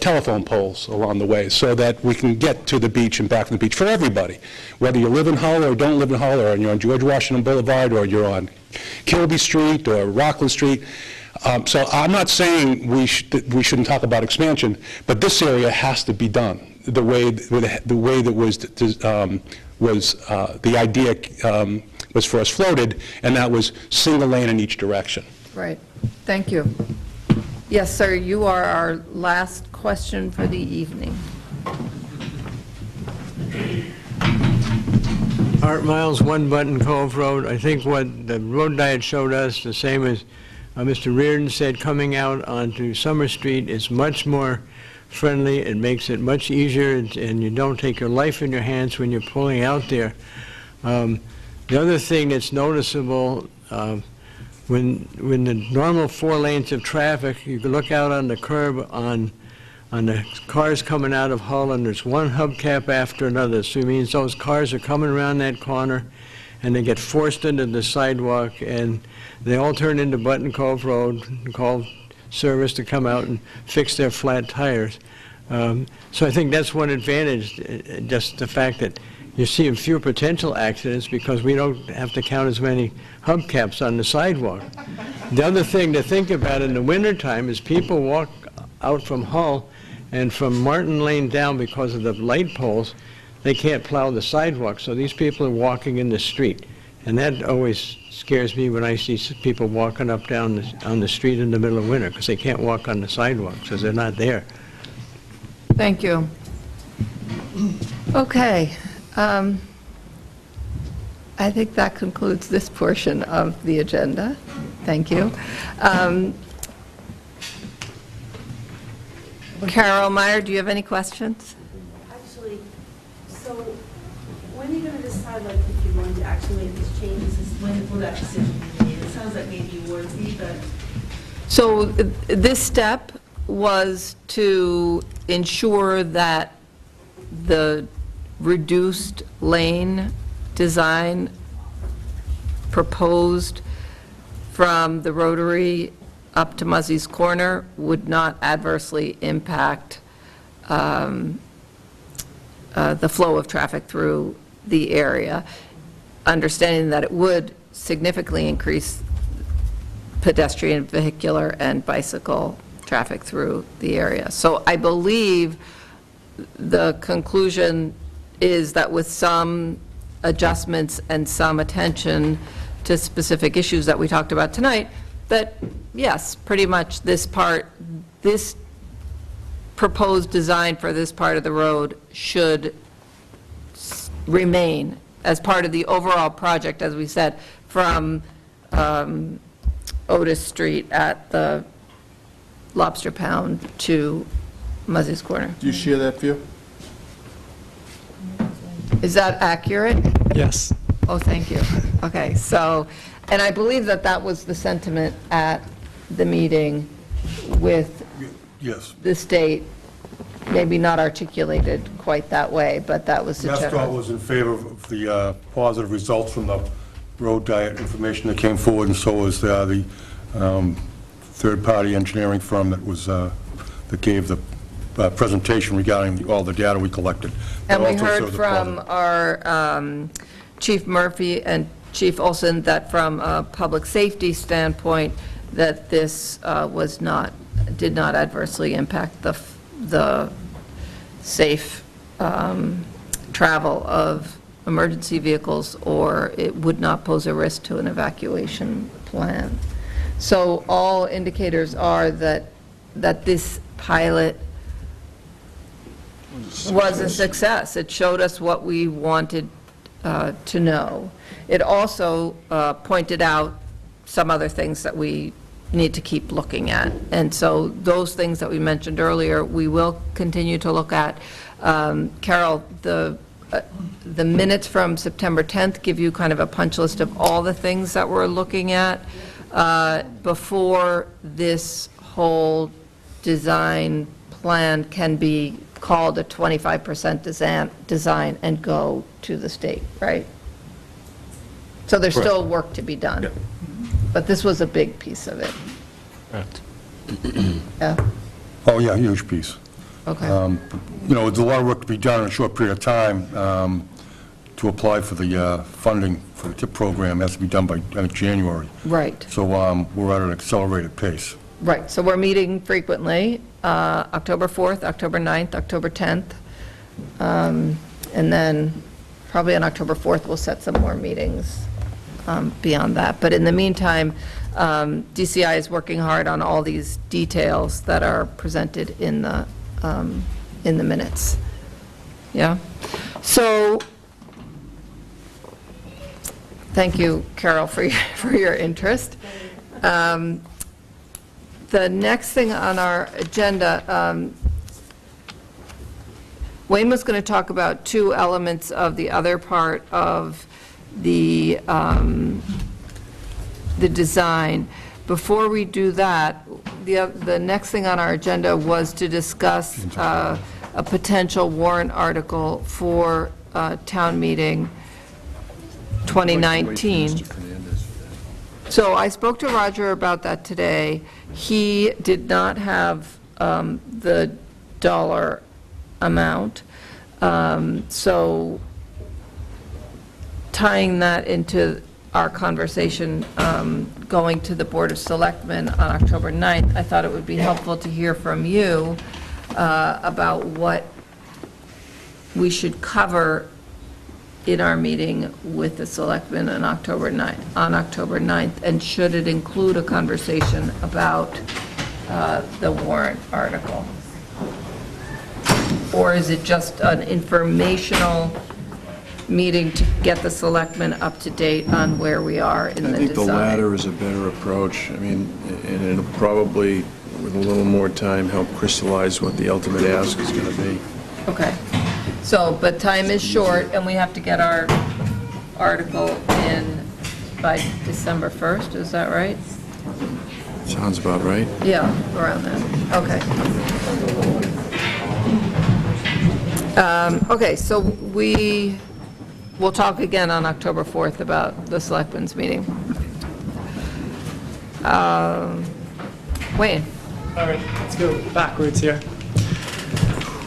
telephone poles along the way, so that we can get to the beach and back from the beach for everybody, whether you live in Hull or don't live in Hull, or you're on George Washington Boulevard, or you're on Kilby Street or Rockland Street. So I'm not saying we shouldn't talk about expansion, but this area has to be done the way that was the idea was first floated, and that was single lane in each direction. Right. Thank you. Yes, sir, you are our last question for the evening. Art Miles, 1 Button Cove Road. I think what the road diet showed us, the same as Mr. Reardon said, coming out onto Summer Street is much more friendly. It makes it much easier, and you don't take your life in your hands when you're pulling out there. The other thing that's noticeable, when the normal 4 lanes of traffic, you can look out on the curb on the cars coming out of Hull, and there's one hubcap after another. So it means those cars are coming around that corner, and they get forced into the sidewalk, and they all turn into Button Cove Road and call service to come out and fix their flat tires. So I think that's one advantage, just the fact that you're seeing fewer potential accidents because we don't have to count as many hubcaps on the sidewalk. The other thing to think about in the wintertime is people walk out from Hull and from Martin Lane down because of the light poles. They can't plow the sidewalk, so these people are walking in the street. And that always scares me when I see people walking up down on the street in the middle of winter, because they can't walk on the sidewalk, because they're not there. Thank you. Okay. I think that concludes this portion of the agenda. Thank you. Carol Meyer, do you have any questions? Actually, so when are you going to decide, like, if you're going to actually make these changes? When will that decision be made? It sounds like maybe you would be, but... So this step was to ensure that the reduced lane design proposed from the Rotary up to Muzzy's Corner would not adversely impact the flow of traffic through the area, understanding that it would significantly increase pedestrian, vehicular, and bicycle traffic through the area. So I believe the conclusion is that with some adjustments and some attention to specific issues that we talked about tonight, that yes, pretty much this proposed design for this part of the road should remain as part of the overall project, as we said, from Otis Street at the Lobster Pound to Muzzy's Corner. Do you share that view? Is that accurate? Yes. Oh, thank you. Okay, so, and I believe that that was the sentiment at the meeting with Yes. the state, maybe not articulated quite that way, but that was the MassDOT general. was in favor of the positive results from the road diet information that came forward, and so was the third-party engineering firm that was, that gave the presentation regarding all the data we collected. And we also heard showed the from positive. our Chief Murphy and Chief Olson that from a public safety standpoint, that this did not adversely impact the safe travel of emergency vehicles, or it would not pose a risk to an evacuation plan. So all indicators are that this pilot was a success. It showed us what we wanted to know. It also pointed out some other things that we need to keep looking at. And so those things that we mentioned earlier, we will continue to look at. Carol, the minutes from September 10th give you kind of a punch list of all the things that we're looking at before this whole design plan can be called a 25% design and go to the state, right? So there's Correct. still work to be done. But this was a big piece of it. Yeah, Oh, yeah, huge piece. okay. You know, there's a lot of work to be done in a short period of time to apply for the funding for the TIP program. It has to be done by, I think, January. Right, So we're at an accelerated pace. right. So we're meeting frequently, October 4th, October 9th, October 10th. And then probably on October 4th, we'll set some more meetings beyond that. But in the meantime, DCI is working hard on all these details that are presented in the minutes. Yeah? So, thank you, Carol, for your interest. The next thing on our agenda, Wayne was going to talk about two elements of the other part of the design. Before we do that, the next thing on our agenda was to discuss a potential warrant article for town meeting 2019. So I spoke to Roger about that today. He did not have the dollar amount. So tying that into our conversation going to the Board of Selectmen on October 9th, I thought it would be helpful to hear from you about what we should cover in our meeting with the Selectmen on October 9th, and should it include a conversation about the warrant article? Or is it just an informational meeting to get the selectmen up to date on where we are in the design? I think the latter is a better approach. I mean, and it'll probably, with a little more time, help crystallize what the ultimate ask is going to be. Okay. So, but time is short, and we have to get our article in by December 1st, is that right? Sounds about right. Yeah, around that. Okay. Okay, so we'll talk again on October 4th about the Selectmen's meeting. Wayne? All right, let's go backwards here.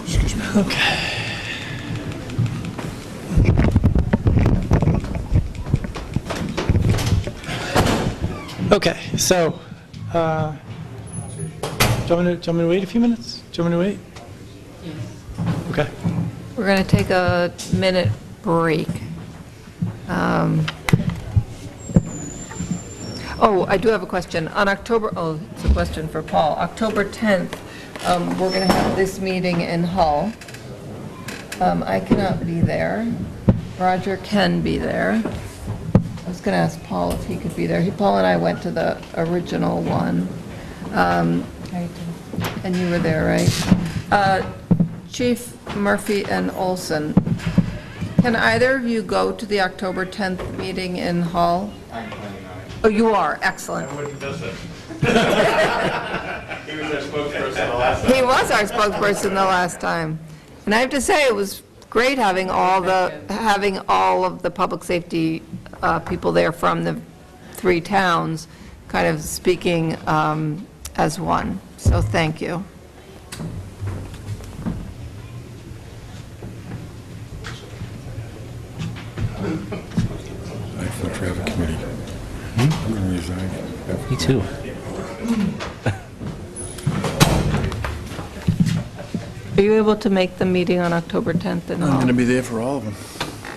Excuse me. Okay. Okay, so, do you want me to wait a few minutes? Do you want me to wait? Okay. We're going to take a minute break. Oh, I do have a question. On October, it's a question for Paul. October 10th, we're going to have this meeting in Hull. I cannot be there. Roger can be there. I was going to ask Paul if he could be there. Paul and I went to the original one. And you were there, right? Chief Murphy and Olson, can either of you go to the October 10th meeting in Hull? I'm planning on it. Oh, you are? Excellent. I wouldn't miss it. He was our spokesperson the last time. He was our spokesperson the last time. And I have to say, it was great having all of the public safety people there from the 3 towns kind of speaking as one. So thank you. For traffic committee. I'm going to resign. Me too. Are you able to make the meeting on October 10th in Hull? I'm going to be there for all of them.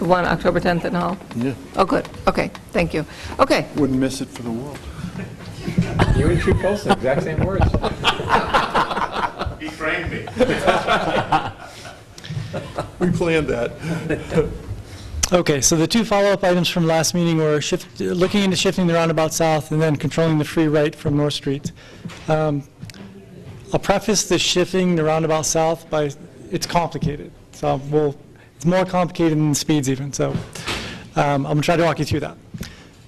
The one October 10th in Hull? Yeah. Oh, good. Okay, thank you. Okay. Wouldn't miss it for the world. You and Chief Olson, exact same words. He framed me. We planned that. Okay, so the 2 follow-up items from last meeting were looking into shifting the roundabout south and then controlling the free right from North Street. I'll preface the shifting the roundabout south by, it's complicated. So it's more complicated than the speeds even. So I'm going to try to walk you through that.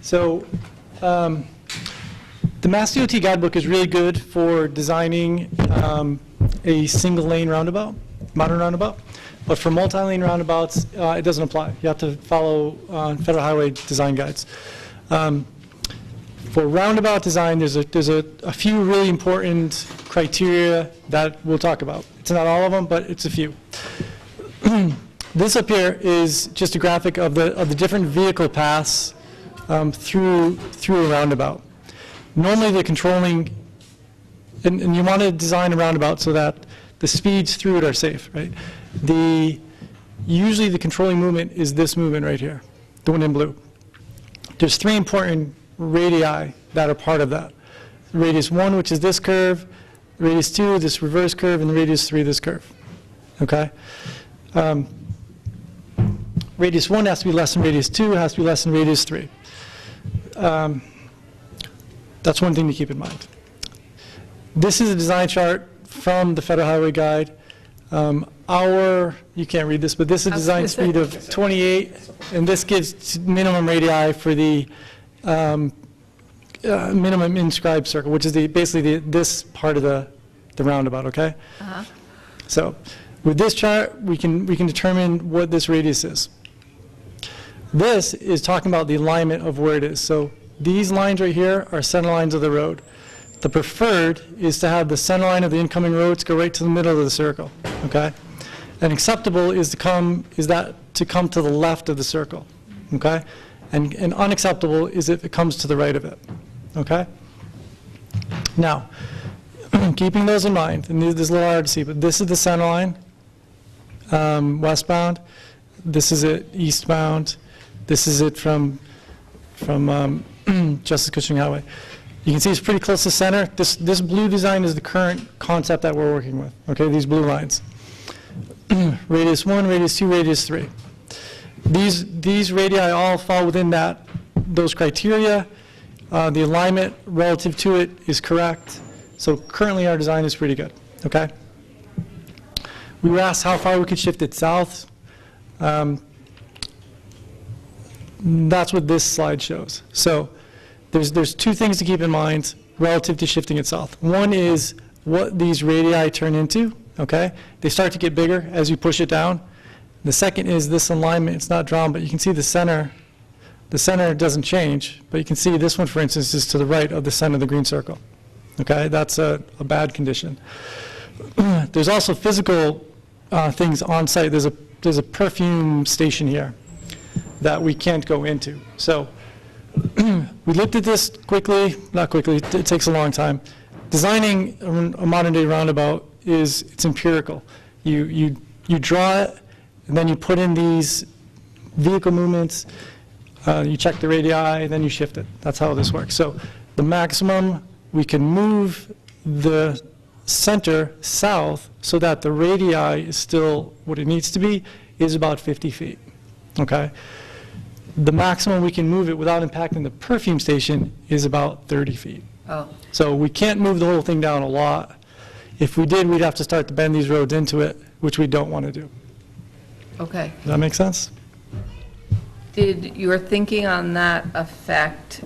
So the Mass DOT guidebook is really good for designing a single lane roundabout, modern roundabout. But for multi-lane roundabouts, it doesn't apply. You have to follow federal highway design guides. For roundabout design, there's a few really important criteria that we'll talk about. It's not all of them, but it's a few. This up here is just a graphic of the different vehicle paths through a roundabout. Normally, the controlling, and you want to design a roundabout so that the speeds through it are safe, right? Usually the controlling movement is this movement right here, the one in blue. There's 3 important radii that are part of that. Radius 1, which is this curve, radius 2, this reverse curve, and radius 3, this curve, okay? Radius 1 has to be less than radius 2, has to be less than radius 3. That's one thing to keep in mind. This is a design chart from the Federal Highway Guide. You can't read this, but this is a design speed of 28, and this gives minimum radii for the minimum inscribed circle, which is basically this part of the roundabout, okay? Uh-huh. So with this chart, we can determine what this radius is. This is talking about the alignment of where it is. So these lines right here are center lines of the road. The preferred is to have the center line of the incoming roads go right to the middle of the circle, okay? And acceptable is to come to the left of the circle, okay? And unacceptable is if it comes to the right of it, okay? Now, keeping those in mind, and this is a little hard to see, but this is the center line, westbound. This is it eastbound. This is it from Justice Cushing Highway. You can see it's pretty close to center. This blue design is the current concept that we're working with, okay, these blue lines. Radius 1, radius 2, radius 3. These radii all fall within those criteria. The alignment relative to it is correct. So currently our design is pretty good, okay? We were asked how far we could shift it south. That's what this slide shows. So there's 2 things to keep in mind relative to shifting it south. One is what these radii turn into, okay? They start to get bigger as you push it down. The second is this alignment. It's not drawn, but you can see the center doesn't change, but you can see this one, for instance, is to the right of the center of the green circle, okay? That's a bad condition. There's also physical things on site. There's a perfume station here that we can't go into. So we looked at this not quickly, it takes a long time. Designing a modern day roundabout it's empirical. You draw it, and then you put in these vehicle movements, you check the radii, then you shift it. That's how this works. So the maximum we can move the center south so that the radii is still what it needs to be is about 50 feet, okay? The maximum we can move it without impacting the perfume station is about 30 feet. Oh. So we can't move the whole thing down a lot. If we did, we'd have to start to bend these roads into it, which we don't want to do. Okay. Does that make sense? Did your thinking on that affect,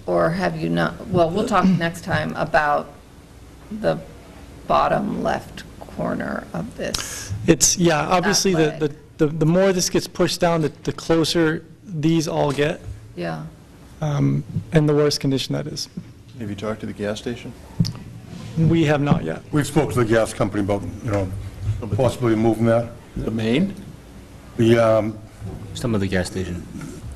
or have you not, well, we'll talk next time about the bottom left corner of this. It's, yeah, obviously, That the more this gets pushed down, the closer these all get, Yeah. and the worse condition that is. Have you talked to the gas station? We have not yet. We've spoke to the gas company about, possibly moving that. The main? The, Some of the gas station.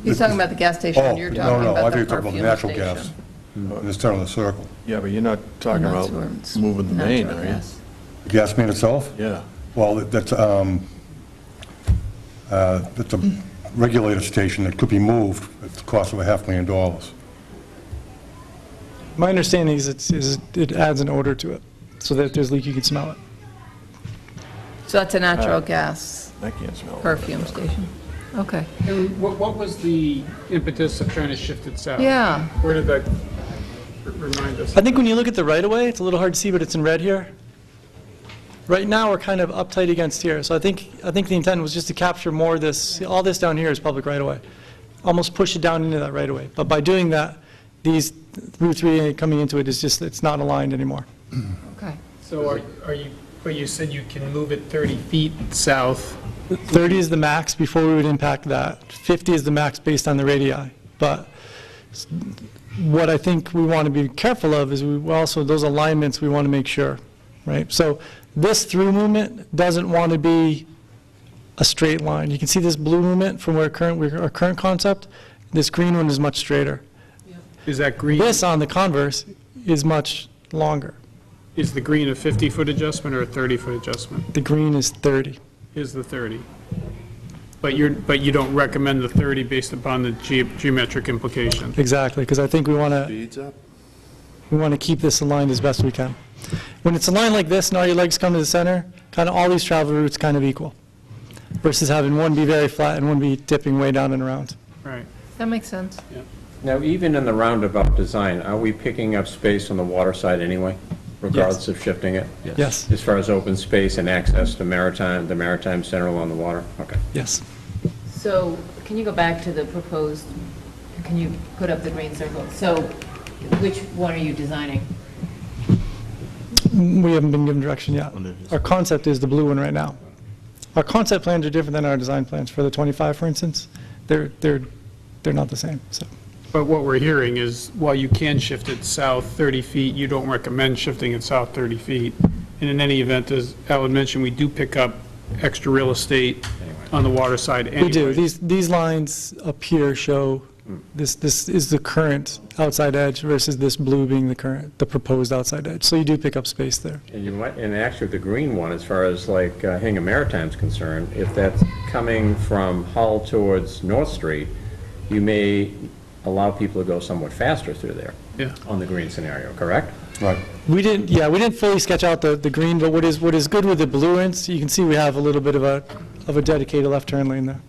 He's talking about the gas station, and you're talking I about think the you're talking about perfume natural station. gas. In this turn of the circle. Yeah, but you're not talking Not about sewer, it's moving the main, natural are you? gas. The gas main itself? Yeah. Well, that's a regulator station that could be moved at the cost of $500,000. My understanding is it adds an odor to it, so that if there's leak, you can smell it. So that's a natural gas I can't smell it. perfume station. Okay. And what was the impetus of trying to shift it south? Yeah. Where did that remind us? I think when you look at the right-of-way, it's a little hard to see, but it's in red here. Right now, we're kind of uptight against here, so I think the intent was just to capture more of this. All this down here is public right-of-way. Almost push it down into that right-of-way. But by doing that, these Route 3 coming into it is just, it's not aligned anymore. Okay. So are you, but you said you can move it 30 feet south. 30 is the max before we would impact that. 50 is the max based on the radii. But what I think we want to be careful of is we also, those alignments, we want to make sure, right? So this through movement doesn't want to be a straight line. You can see this blue movement from our current concept. This green one is much straighter. Is that green? This, on the converse, is much longer. Is the green a 50-foot adjustment or a 30-foot adjustment? The green is 30. Is the 30. But you don't recommend the 30 based upon the geometric implication? Exactly, because I think we want to keep this aligned as best we can. When it's aligned like this and all your legs come to the center, kind of all these travel routes kind of equal, versus having one be very flat and one be dipping way down and around. Right. That makes sense. Now, even in the roundabout design, are we picking up space on the water side anyway, regardless of shifting it? Yes. As far as open space and access to the maritime center along the water? Okay. Yes. So can you go back to the proposed, can you put up the green circle? So which one are you designing? We haven't been given direction yet. Our concept is the blue one right now. Our concept plans are different than our design plans. For the 25, for instance, they're not the same, so. But what we're hearing is, while you can shift it south 30 feet, you don't recommend shifting it south 30 feet. And in any event, as Alan mentioned, we do pick up extra real estate on the water side anyway. We do. These lines up here show this is the current outside edge versus this blue being the proposed outside edge. So you do pick up space there. And you might, and actually the green one, as far as like Hingham Maritime's concerned, if that's coming from Hull towards North Street, you may allow people to go somewhat faster through there. Yeah. On the green scenario, correct? Right. We didn't fully sketch out the green, but what is good with the blue ends, you can see we have a little bit of a dedicated left turn lane there.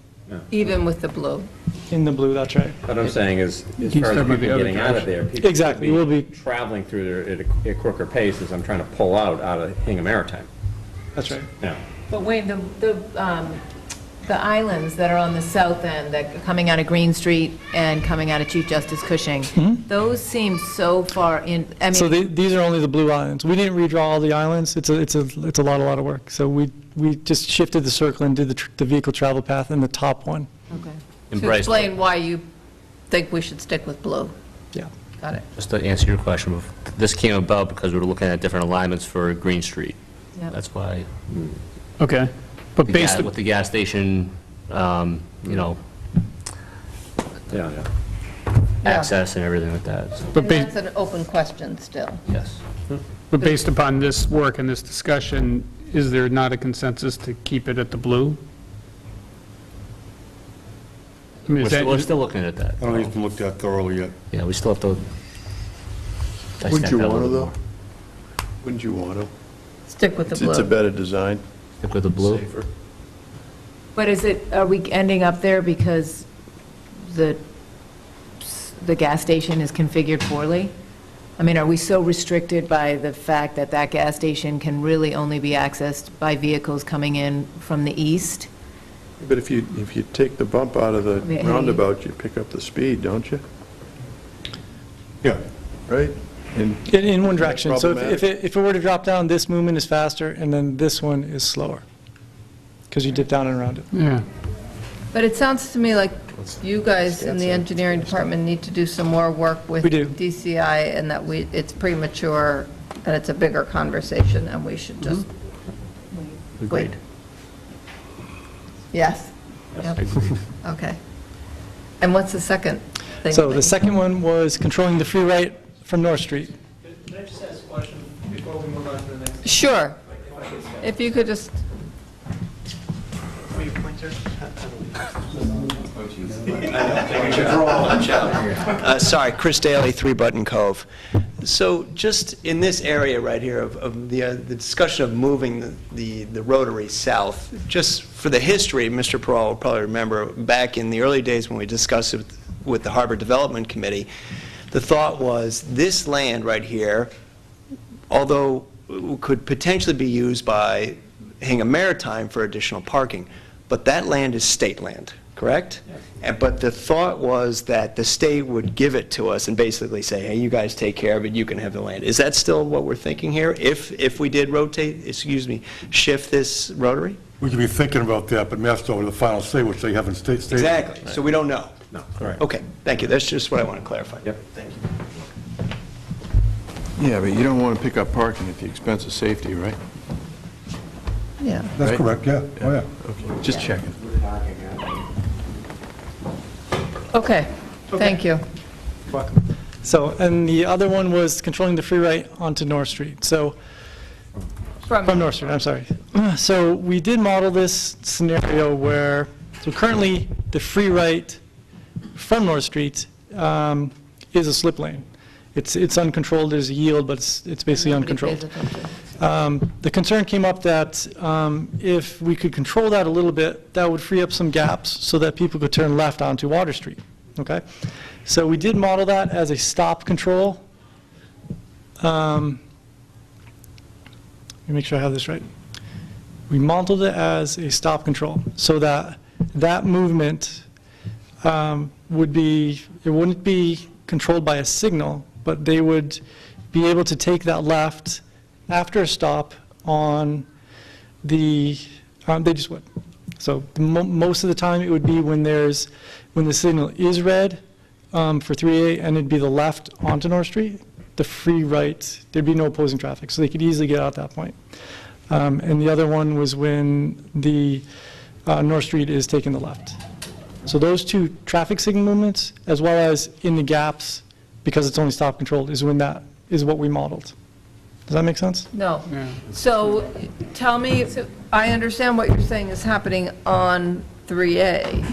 Even with the blue. In the blue, that's right. What I'm saying is, as far as people getting out of there, people Exactly, will we'll be traveling through there at a quicker pace as I'm trying to pull out of Hingham Maritime. That's right. Yeah. But Wayne, the islands that are on the south end, that are coming out of Green Street and coming out of Chief Justice Cushing, those seem so far in, I mean. So these are only the blue islands. We didn't redraw all the islands. It's a lot of work. So we just shifted the circle and did the vehicle travel path in the top one. Okay. To explain why you think we should stick with blue. Yeah. Got it. Just to answer your question, this came about because we were looking at different alignments for Green Street. Yep. That's why. Okay. But based with the gas station, access and everything like that. So. And that's an open question still. Yes. But based upon this work and this discussion, is there not a consensus to keep it at the blue? I mean, We're still looking at that. I don't think it's been looked at thoroughly yet. Yeah, we still have to Wouldn't dissect you that a want to, little though? Wouldn't you want to? Stick with the It's a blue. better design. Stick with the blue. Safer. But are we ending up there because the gas station is configured poorly? I mean, are we so restricted by the fact that that gas station can really only be accessed by vehicles coming in from the east? But if you take the bump out of the mean, roundabout, you pick up the speed, don't you? Yeah. Right? And In one direction. So problematic? if it were to drop down, this movement is faster, and then this one is slower, because you dip down and around it. Yeah. But it sounds to me like you guys in the engineering department need to do some more work with We do. DCI, and that it's premature, and it's a bigger conversation, and we should just wait. Yes? Yep. Okay. And what's the second thing? So the second one was controlling the free right from North Street. Can I just ask a question before we move on to the next? Sure. If you could just, Sorry, Chris Daly, 3 Button Cove. So just in this area right here of the discussion of moving the rotary south, just for the history, Mr. Peral will probably remember back in the early days when we discussed it with the Harbor Development Committee, the thought was this land right here, although could potentially be used by Hingham Maritime for additional parking, but that land is state land, correct? But the thought was that the state would give it to us and basically say, hey, you guys take care of it, you can have the land. Is that still what we're thinking here, if we did shift this rotary? We could be thinking about that, but Master over the final say, which they haven't stated. Exactly, so we don't know. No, correct. Okay, thank you, that's just what I want to clarify. Yep. Thank you. Yeah, but you don't want to pick up parking at the expense of safety, right? yeah. That's Right? correct, yeah. Oh, yeah. Okay, just checking. Okay, thank you. Welcome. So, and the other one was controlling the free right onto North Street. So, from North Street, I'm sorry. So we did model this scenario where, so currently the free right from North Street is a slip lane. It's uncontrolled, there's a yield, but it's basically uncontrolled. The concern came up that if we could control that a little bit, that would free up some gaps so that people could turn left onto Water Street, okay? So we did model that as a stop control. Let me make sure I have this right. We modeled it as a stop control so that that movement wouldn't be controlled by a signal, but they would be able to take that left after a stop on the, they just would. So most of the time it would be when the signal is red for 3A, and it'd be the left onto North Street, the free right, there'd be no opposing traffic, so they could easily get out at that point. And the other one was when the North Street is taking the left. So those two traffic signal movements, as well as in the gaps, because it's only stop controlled, is what we modeled. Does that make sense? No. So tell me, I understand what you're saying is happening on 3A.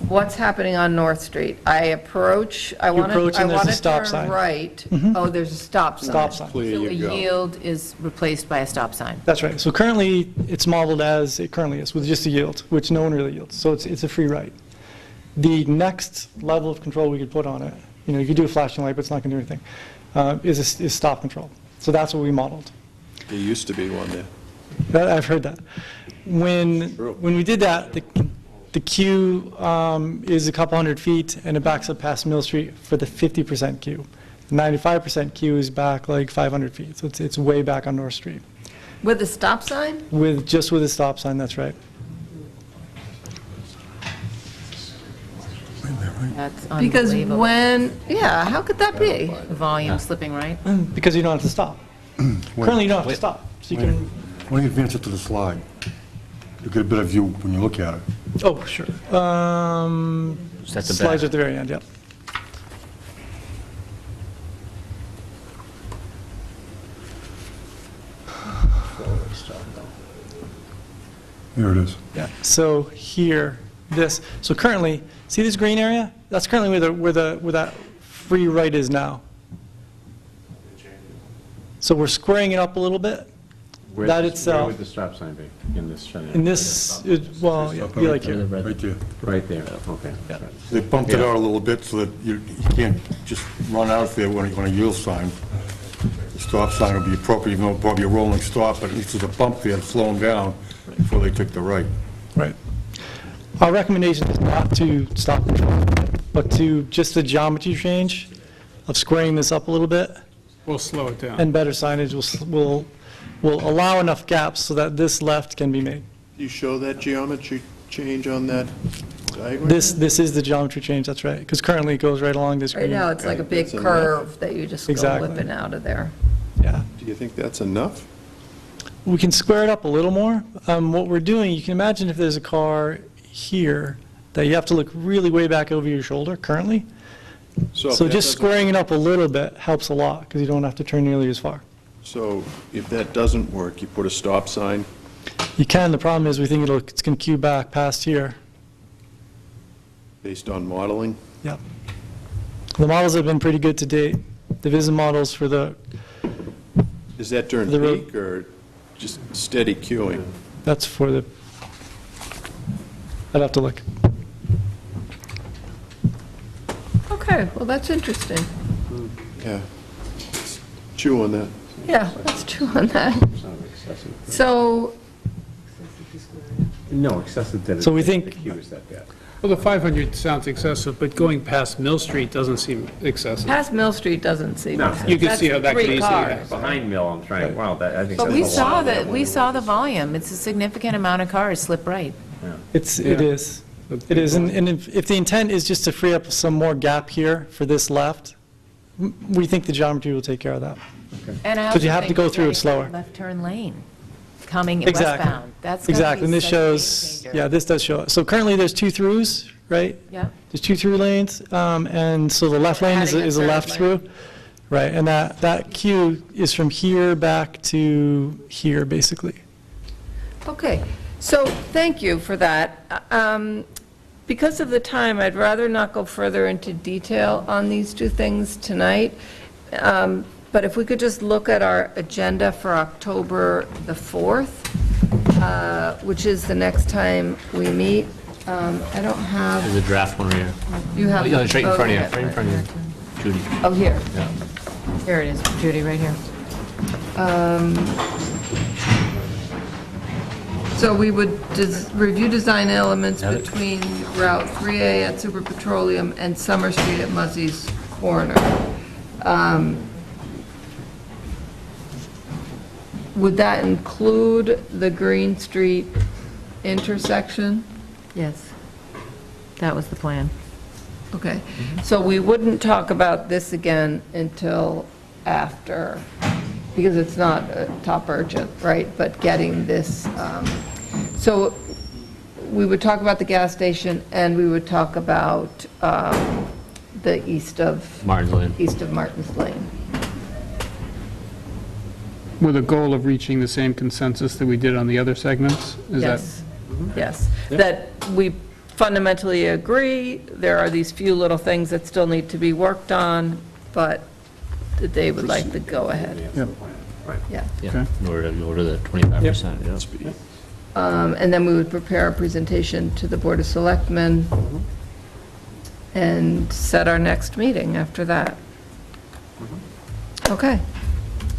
What's happening on North Street? I approach, I want approach and there's a to stop turn sign. right. Mhm. Oh, there's a stop sign. Stop sign. So a yield is replaced by a stop sign. That's right. So currently, it's modeled as it currently is, with just a yield, which no one really yields. So it's a free right. The next level of control we could put on it, you could do a flashing light, but it's not going to do anything, is stop control. So that's what we modeled. There used to be one there. I've heard that. When we did that, the queue is a couple hundred feet, and it backs up past Mill Street for the 50% queue. The 95% queue is back like 500 feet, so it's way back on North Street. With a stop sign? Just with a stop sign, that's right. That's Because unbelievable. how could that be? The volume slipping right? Because you don't have to stop. Currently, you don't have to stop. So you can. When you advance it to the slide, you get a better view when you look at it. Oh, sure. That's the Slides back. at the very end, yep. Here it is. Yeah. So here, so currently, see this green area? That's currently where that free right is now. So we're squaring it up a little bit. Where That where itself, would the stop sign be in this? in this, well, yeah, be like here. Right there. Right there, okay. They bumped it out a little bit so that you can't just run out there on a yield sign. The stop sign would be appropriate, even though it'd probably be a rolling stop, but at least there's a bump there to slow them down before they took the right. Right. Our recommendation is not to stop control, but to just the geometry change of squaring this up a little bit. We'll slow it down. And better signage will allow enough gaps so that this left can be made. Do you show that geometry change on that diagram? This is the geometry change, that's right, because currently it goes right along this green. Right now, it's like a big That's enough. curve that you just go Exactly. whipping out of there. Yeah. Do you think that's enough? We can square it up a little more. What we're doing, you can imagine if there's a car here that you have to look really way back over your shoulder currently. So if So that just doesn't- squaring it up a little bit helps a lot because you don't have to turn nearly as far. So if that doesn't work, you put a stop sign, You can, the problem is we think it's going to queue back past here. based on modeling? Yep. The models have been pretty good to date. The VISM models for the, Is that during The road- peak or just steady queuing? that's for the, I'd have to look. Okay, well, that's interesting. Yeah. Chew on that. Yeah, let's chew on that. So, No, excessive density. So we think- The queue is that bad. Well, the 500 sounds excessive, but going past Mill Street doesn't seem excessive. past Mill Street doesn't seem. No. You can see how that could That's 3 easily cars. happen. Behind Mill, I'm trying, wow, that, I think But that's we a saw lot. that, we saw the volume. It's a significant amount of cars slip right. It Yeah. is. It is, and if the intent is just to free up some more gap here for this left, we think the geometry will take care of that. And I 'Cause you also have to think go through it dedicated slower. Left turn lane coming Exactly. westbound. That's gotta Exactly, be and this such a game shows, changer. yeah, this does show it. So currently, there's 2 throughs, right? Yeah. There's 2 through lanes, and so the left lane is Adding a is a third left lane. through. Right, and that queue is from here back to here, basically. Okay, so thank you for that. Because of the time, I'd rather not go further into detail on these 2 things tonight. But if we could just look at our agenda for October the 4th, which is the next time we meet. I don't have, There's a draft one right here. you have. Oh, yeah, it's right in oh, front of you, yeah, right in front of you, Judy. Oh, here. Yeah. Here it is, Judy, right here. So we would review design elements Got it. between Route 3A at Super Petroleum and Summer Street at Muzzy's Corner. Would that include the Green Street intersection? Yes. That was the plan. Okay, so we wouldn't talk about this again until after, because it's not top urgent, right? But getting this, so we would talk about the gas station, and we would talk about the east of Martin's Lane. Martin's Lane. With a goal of reaching the same consensus that we did on the other segments? Is that? Yes, yes. That we fundamentally agree, there are these few little things that still need to be worked on, but that they would like to go ahead. Right. Yeah. Yeah, in order to the 25%, yeah. And then we would prepare a presentation to the Board of Selectmen and set our next meeting after that. Okay.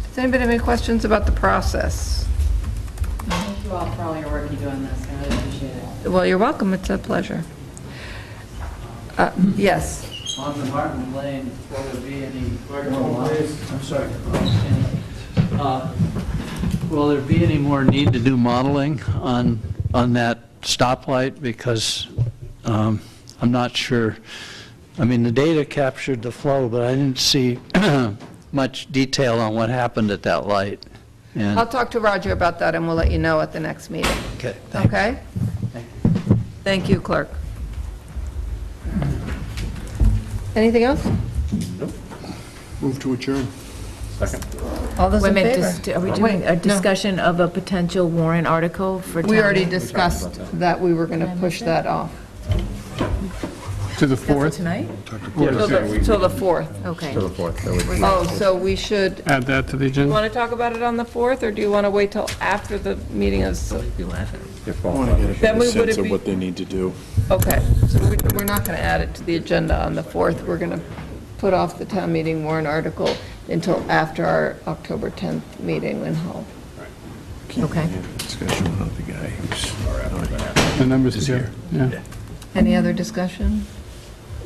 Does anybody have any questions about the process? Thank you all for all your work you're doing this. I really appreciate it. Well, you're welcome. It's a pleasure. Yes. On the Martin Lane, will there be any? I'm sorry. Will there be any more need to do modeling on that stoplight? Because I'm not sure. I mean, the data captured the flow, but I didn't see much detail on what happened at that light. And I'll talk to Roger about that, and we'll let you know at the next meeting. Okay, thanks. Okay? Thank you, clerk. Anything else? Move to adjourn. Second. All those Wait a in minute, favor? are we Oh, doing wait, a no. discussion of a potential warrant article for town? We already meeting? discussed that we were going to push that off. To the Cancel 4th? tonight? Till the 4th. Okay. To the 4th. so we- Oh, so we should, Add that to the you agenda? want to talk about it on the 4th, or do you want to wait till after the meeting is? If I all- want to get a Then better would sense it of be- what they need to do. Okay, so we're not going to add it to the agenda on the 4th. We're going to put off the town meeting warrant article until after our October 10th meeting in Hull. Okay. Discussion about the guy who's The numbers is here. Yeah. Any other discussion?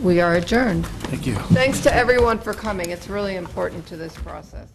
We are adjourned. Thank you. Thanks to everyone for coming. It's really important to this process.